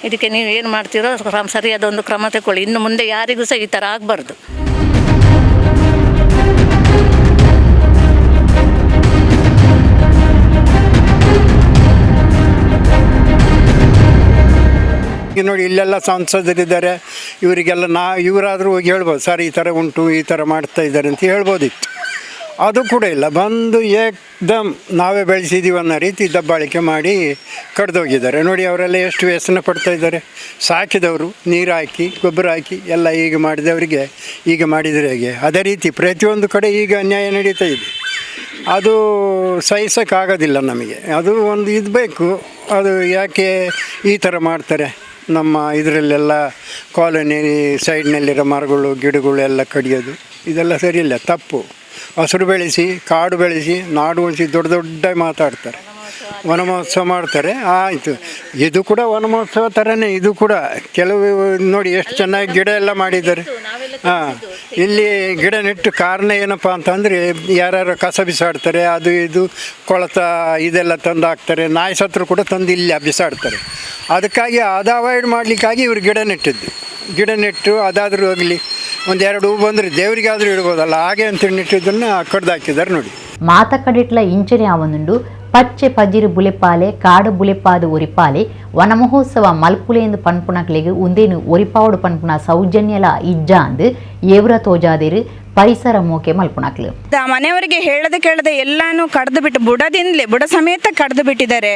ಇದಕ್ಕೆ ನೀವು ಏನು ಮಾಡ್ತೀರೋ ಸರಿಯಾದ ಒಂದು ಕ್ರಮ ತಗೊಳ್ಳಿ. ಇನ್ನು ಮುಂದೆ ಯಾರಿಗೂ ಸಹ ಈ ಥರ ಆಗಬಾರ್ದು. ನೋಡಿ ಇಲ್ಲೆಲ್ಲ ಸಂಸದರಿದ್ದಾರೆ, ಇವರಿಗೆಲ್ಲ ಇವರಾದರೂ ಹೋಗಿ ಹೇಳ್ಬೋದು, ಸರ್ ಈ ಥರ ಉಂಟು, ಈ ಥರ ಮಾಡ್ತಾ ಇದ್ದಾರೆ ಅಂತ ಹೇಳ್ಬೋದಿತ್ತು. ಅದು ಕೂಡ ಇಲ್ಲ. ಬಂದು ಏಕ್ದಮ್ ನಾವೇ ಬೆಳೆಸಿದ್ದೀವಿ ಅನ್ನೋ ರೀತಿ ದಬ್ಬಾಳಿಕೆ ಮಾಡಿ ಕಡ್ದೋಗಿದ್ದಾರೆ. ನೋಡಿ ಅವರೆಲ್ಲ ಎಷ್ಟು ವ್ಯಸನ ಪಡ್ತಾ ಇದ್ದಾರೆ. ಸಾಕಿದವರು ನೀರು ಹಾಕಿ ಗೊಬ್ಬರ ಹಾಕಿ ಎಲ್ಲ ಈಗ ಮಾಡಿದವರಿಗೆ ಈಗ ಮಾಡಿದರೆ ಹೇಗೆ? ಅದೇ ರೀತಿ ಪ್ರತಿಯೊಂದು ಕಡೆ ಈಗ ಅನ್ಯಾಯ ನಡೀತಾ ಇದೆ. ಅದು ಸಹಿಸೋಕ್ಕಾಗೋದಿಲ್ಲ ನಮಗೆ. ಅದು ಒಂದು ಇದು ಬೇಕು. ಅದು ಯಾಕೆ ಈ ಥರ ಮಾಡ್ತಾರೆ? ನಮ್ಮ ಇದರಲ್ಲೆಲ್ಲ ಕಾಲೋನಿ ಸೈಡ್ನಲ್ಲಿರೋ ಮರಗಳು ಗಿಡಗಳು ಎಲ್ಲ ಕಡಿಯೋದು ಇದೆಲ್ಲ ಸರಿಯಿಲ್ಲ, ತಪ್ಪು. ಹಸಿರು ಬೆಳೆಸಿ, ಕಾಡು ಬೆಳೆಸಿ, ನಾಡು ಉಳಿಸಿ ದೊಡ್ಡ ಮಾತಾಡ್ತಾರೆ. ವನ ಮಹೋತ್ಸವ ಮಾಡ್ತಾರೆ, ಆಯಿತು. ಇದು ಕೂಡ ವನ ಮಹೋತ್ಸವ ಥರನೇ ಇದು ಕೂಡ. ಕೆಲವು ನೋಡಿ ಎಷ್ಟು ಚೆನ್ನಾಗಿ ಗಿಡ ಎಲ್ಲ ಮಾಡಿದ್ದಾರೆ. ಇಲ್ಲಿ ಗಿಡ ನೆಟ್ಟು ಕಾರಣ ಏನಪ್ಪ ಅಂತಂದರೆ ಯಾರ್ಯಾರು ಕಸ ಬಿಸಾಡ್ತಾರೆ, ಅದು ಇದು ಕೊಳತ ಇದೆಲ್ಲ ತಂದು ಹಾಕ್ತಾರೆ. ನಾಯಿ ಸತ್ರು ಕೂಡ ತಂದು ಇಲ್ಲಿ ಬಿಸಾಡ್ತಾರೆ. ಅದಕ್ಕಾಗಿ ಅದು ಅವಾಯ್ಡ್ ಮಾಡಲಿಕ್ಕಾಗಿ ಇವರು ಗಿಡ ನೆಟ್ಟಿದ್ದು. ಗಿಡ ನೆಟ್ಟು ಅದಾದರೂ ಹೋಗಲಿ, 1-2 ಹೂ ಬಂದರೆ ದೇವರಿಗಾದರೂ ಇಡ್ಬೋದಲ್ಲ, ಹಾಗೆ ಅಂತೇಳಿ ನೆಟ್ಟಿದ್ದನ್ನು ಕಡ್ದು ಹಾಕಿದ್ದಾರೆ ನೋಡಿ. ಮಾತ ಕಡಿಟ್ಲ ಇಂಚನೆ ಅವನುಂಡು ಪಚ್ಚೆ ಪಜಿರು ಬುಲೆಪಾಲೆ ಕಾಡು ಬುಲೆಪಾದು ಒರಿಪಾಲೆ ವನ ಮಹೋತ್ಸವ ಮಲ್ಪುಲೆಂದು ಪನ್ಪುನಕ್ಲೆಗ್ ಉಂದೇನು ಒರಿಪಾವಡು ಪನ್ಪುನ ಸೌಜನ್ಯಲ ಇಜ್ಜ ಅಂದು ಏವ್ರ ತೋಜಾದೇರು ಪರಿಸರ ಮೋಕೆ ಮಲ್ಪುನಕ್ಲು. ಮನೆಯವರಿಗೆ ಕೇಳದೆ ಎಲ್ಲಾನು ಕಡ್ದು ಬಿಟ್ಟು ಬುಡ ಸಮೇತ ಕಡ್ದು ಬಿಟ್ಟಿದ್ದಾರೆ.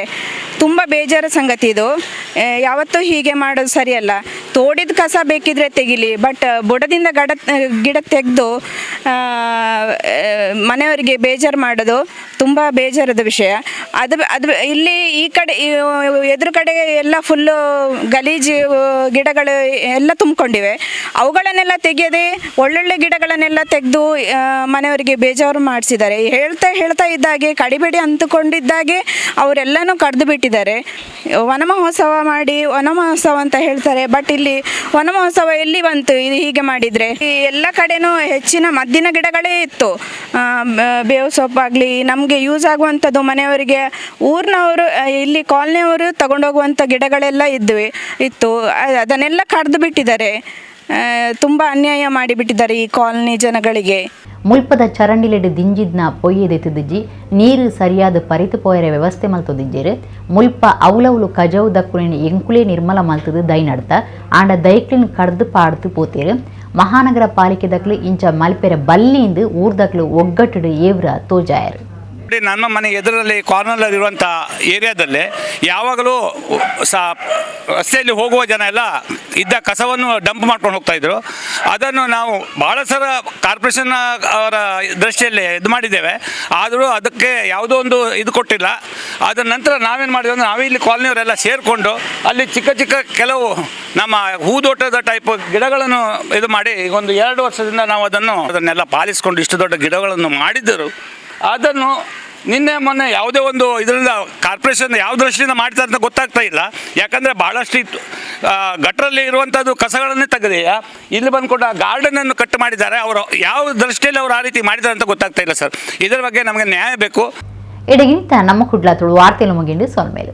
ತುಂಬ ಬೇಜಾರ ಸಂಗತಿ ಇದು. ಯಾವತ್ತೂ ಹೀಗೆ ಮಾಡೋದು ಸರಿಯಲ್ಲ. ತೋಡಿದ ಕಸ ಬೇಕಿದ್ರೆ ತೆಗಿಲಿ, ಬಟ್ ಬುಡದಿಂದ ಗಿಡ ತೆಗೆದು ಮನೆಯವರಿಗೆ ಬೇಜಾರು ಮಾಡೋದು ತುಂಬ ಬೇಜಾರದ ವಿಷಯ. ಅದು ಇಲ್ಲಿ ಈ ಕಡೆ ಎದುರು ಕಡೆ ಎಲ್ಲ ಫುಲ್ಲು ಗಲೀಜು ಗಿಡಗಳು ಎಲ್ಲ ತುಂಬಿಕೊಂಡಿವೆ. ಅವುಗಳನ್ನೆಲ್ಲ ತೆಗೆಯದೆ ಒಳ್ಳೊಳ್ಳೆ ಗಿಡಗಳನ್ನೆಲ್ಲ ತೆಗೆದು ಮನೆಯವರಿಗೆ ಬೇಜಾರು ಮಾಡಿಸಿದ್ದಾರೆ. ಹೇಳ್ತಾ ಇದ್ದಾಗೆ ಕಡಿಬೇಡಿ ಅಂದುಕೊಂಡಿದ್ದಾಗೆ ಅವರೆಲ್ಲನೂ ಕಡ್ದು ಬಿಟ್ಟಿದ್ದಾರೆ. ವನ ಮಹೋತ್ಸವ ಮಾಡಿ ವನ ಮಹೋತ್ಸವ ಅಂತ ಹೇಳ್ತಾರೆ, ಬಟ್ ಇಲ್ಲಿ ವನ ಮಹೋತ್ಸವ ಎಲ್ಲಿ ಬಂತು ಇದು ಹೀಗೆ ಮಾಡಿದರೆ? ಈ ಎಲ್ಲ ಕಡೆನೂ ಹೆಚ್ಚಿನ ಮದ್ದಿನ ಗಿಡಗಳೇ ಇತ್ತು. ಬೇವು ಸೊಪ್ಪಾಗಲಿ ನಮಗೆ ಯೂಸ್ ಆಗುವಂಥದ್ದು, ಮನೆಯವರಿಗೆ ಊರಿನವರು ಇಲ್ಲಿ ಕಾಲನಿಯವರು ತಗೊಂಡೋಗುವಂಥ ಗಿಡಗಳೆಲ್ಲ ಇತ್ತು. ಅದನ್ನೆಲ್ಲ ಕಡ್ದು ಬಿಟ್ಟಿದ್ದಾರೆ. ತುಂಬ ಅನ್ಯಾಯ ಮಾಡಿಬಿಟ್ಟಿದ್ದಾರೆ ಈ ಕಾಲನಿ ಜನಗಳಿಗೆ. ಮುಲ್ಪದ ಚರಂಡಿಲೆಡ್ ದಿಂಜಿದ್ನ ಪೊಯ್ಯದೆತ್ತಿದ್ದಿಜ್ಜಿ ನೀರು ಸರಿಯಾದ ಪರಿತು ಪೋಯರ ವ್ಯವಸ್ಥೆ ಮಲ್ತೊದಿಜ್ಜೆರು. ಮುಲ್ಪ ಅವಲವಲು ಕಜವು ದಕ್ಕುಲಿನ ಎಂಕುಲೇ ನಿರ್ಮಲ ಮಲ್ತದು ದೈ ನಡ್ತ ಆಂಡ ದೈಕ್ಲಿನ ಕಡ್ದು ಪಾಡ್ತು ಪೋತೇರು. ಮಹಾನಗರ ಪಾಲಿಕೆ ದಕ್ಲು ಇಂಚ ಮಲ್ಪೆರ ಬಲ್ಲಿಂದು ಊರ್ದಕ್ಲು ಒಗ್ಗಟ್ಟು ಏವ್ರ ತೋಜಾಯರು. ನಮ್ಮ ಮನೆ ಎದುರಲ್ಲಿ ಕಾರ್ನರ್ನಲ್ಲಿರುವಂಥ ಏರಿಯಾದಲ್ಲಿ ಯಾವಾಗಲೂ ರಸ್ತೆಯಲ್ಲಿ ಹೋಗುವ ಜನ ಎಲ್ಲ ಇದ್ದ ಕಸವನ್ನು ಡಂಪ್ ಮಾಡ್ಕೊಂಡು ಹೋಗ್ತಾಯಿದ್ರು. ಅದನ್ನು ನಾವು ಭಾಳ ಸಲ ಕಾರ್ಪೊರೇಷನ್ ಅವರ ದೃಷ್ಟಿಯಲ್ಲಿ ಇದು ಮಾಡಿದ್ದೇವೆ, ಆದರೂ ಅದಕ್ಕೆ ಯಾವುದೋ ಒಂದು ಇದು ಕೊಟ್ಟಿಲ್ಲ. ಅದರ ನಂತರ ನಾವೇನು ಮಾಡಿದ್ವಿ ಅಂದರೆ ನಾವಿಲ್ಲಿ ಕಾಲನಿಯವರೆಲ್ಲ ಸೇರಿಕೊಂಡು ಅಲ್ಲಿ ಚಿಕ್ಕ ಕೆಲವು ನಮ್ಮ ಹೂದೋಟದ ಟೈಪ್ ಗಿಡಗಳನ್ನು ಇದು ಮಾಡಿ ಒಂದು 2 ವರ್ಷದಿಂದ ನಾವು ಅದನ್ನೆಲ್ಲ ಪಾಲಿಸ್ಕೊಂಡು ಇಷ್ಟು ದೊಡ್ಡ ಗಿಡಗಳನ್ನು ಮಾಡಿದ್ದರು. ಅದನ್ನು ನಿನ್ನೆ ಮೊನ್ನೆ ಯಾವುದೇ ಒಂದು ಇದರಿಂದ ಕಾರ್ಪೊರೇಷನ್ ಯಾವ ದೃಷ್ಟಿಯಿಂದ ಮಾಡ್ತಾರೆ ಅಂತ ಗೊತ್ತಾಗ್ತಾ ಇಲ್ಲ. ಯಾಕಂದರೆ ಭಾಳಷ್ಟು ಗಟ್ಟರಲ್ಲಿ ಇರುವಂಥದ್ದು ಕಸಗಳನ್ನೇ ತೆಗೆದೆಯಾ ಇಲ್ಲಿ ಬಂದ್ಕೊಂಡು ಆ ಗಾರ್ಡನನ್ನು ಕಟ್ ಮಾಡಿದ್ದಾರೆ. ಅವರು ಯಾವ ದೃಷ್ಟಿಯಲ್ಲಿ ಅವರು ಆ ರೀತಿ ಮಾಡಿದ್ದಾರೆ ಅಂತ ಗೊತ್ತಾಗ್ತಾ ಇಲ್ಲ ಸರ್. ಇದರ ಬಗ್ಗೆ ನಮಗೆ ನ್ಯಾಯ ಬೇಕು. ಎಡಗಿಂತ ನಮ್ಮ ಕುಡ್ಲ ತುಳು ವಾರ್ತೆಲು ಮುಗಿಂಡು ಸೊನ್ಮೇಲು.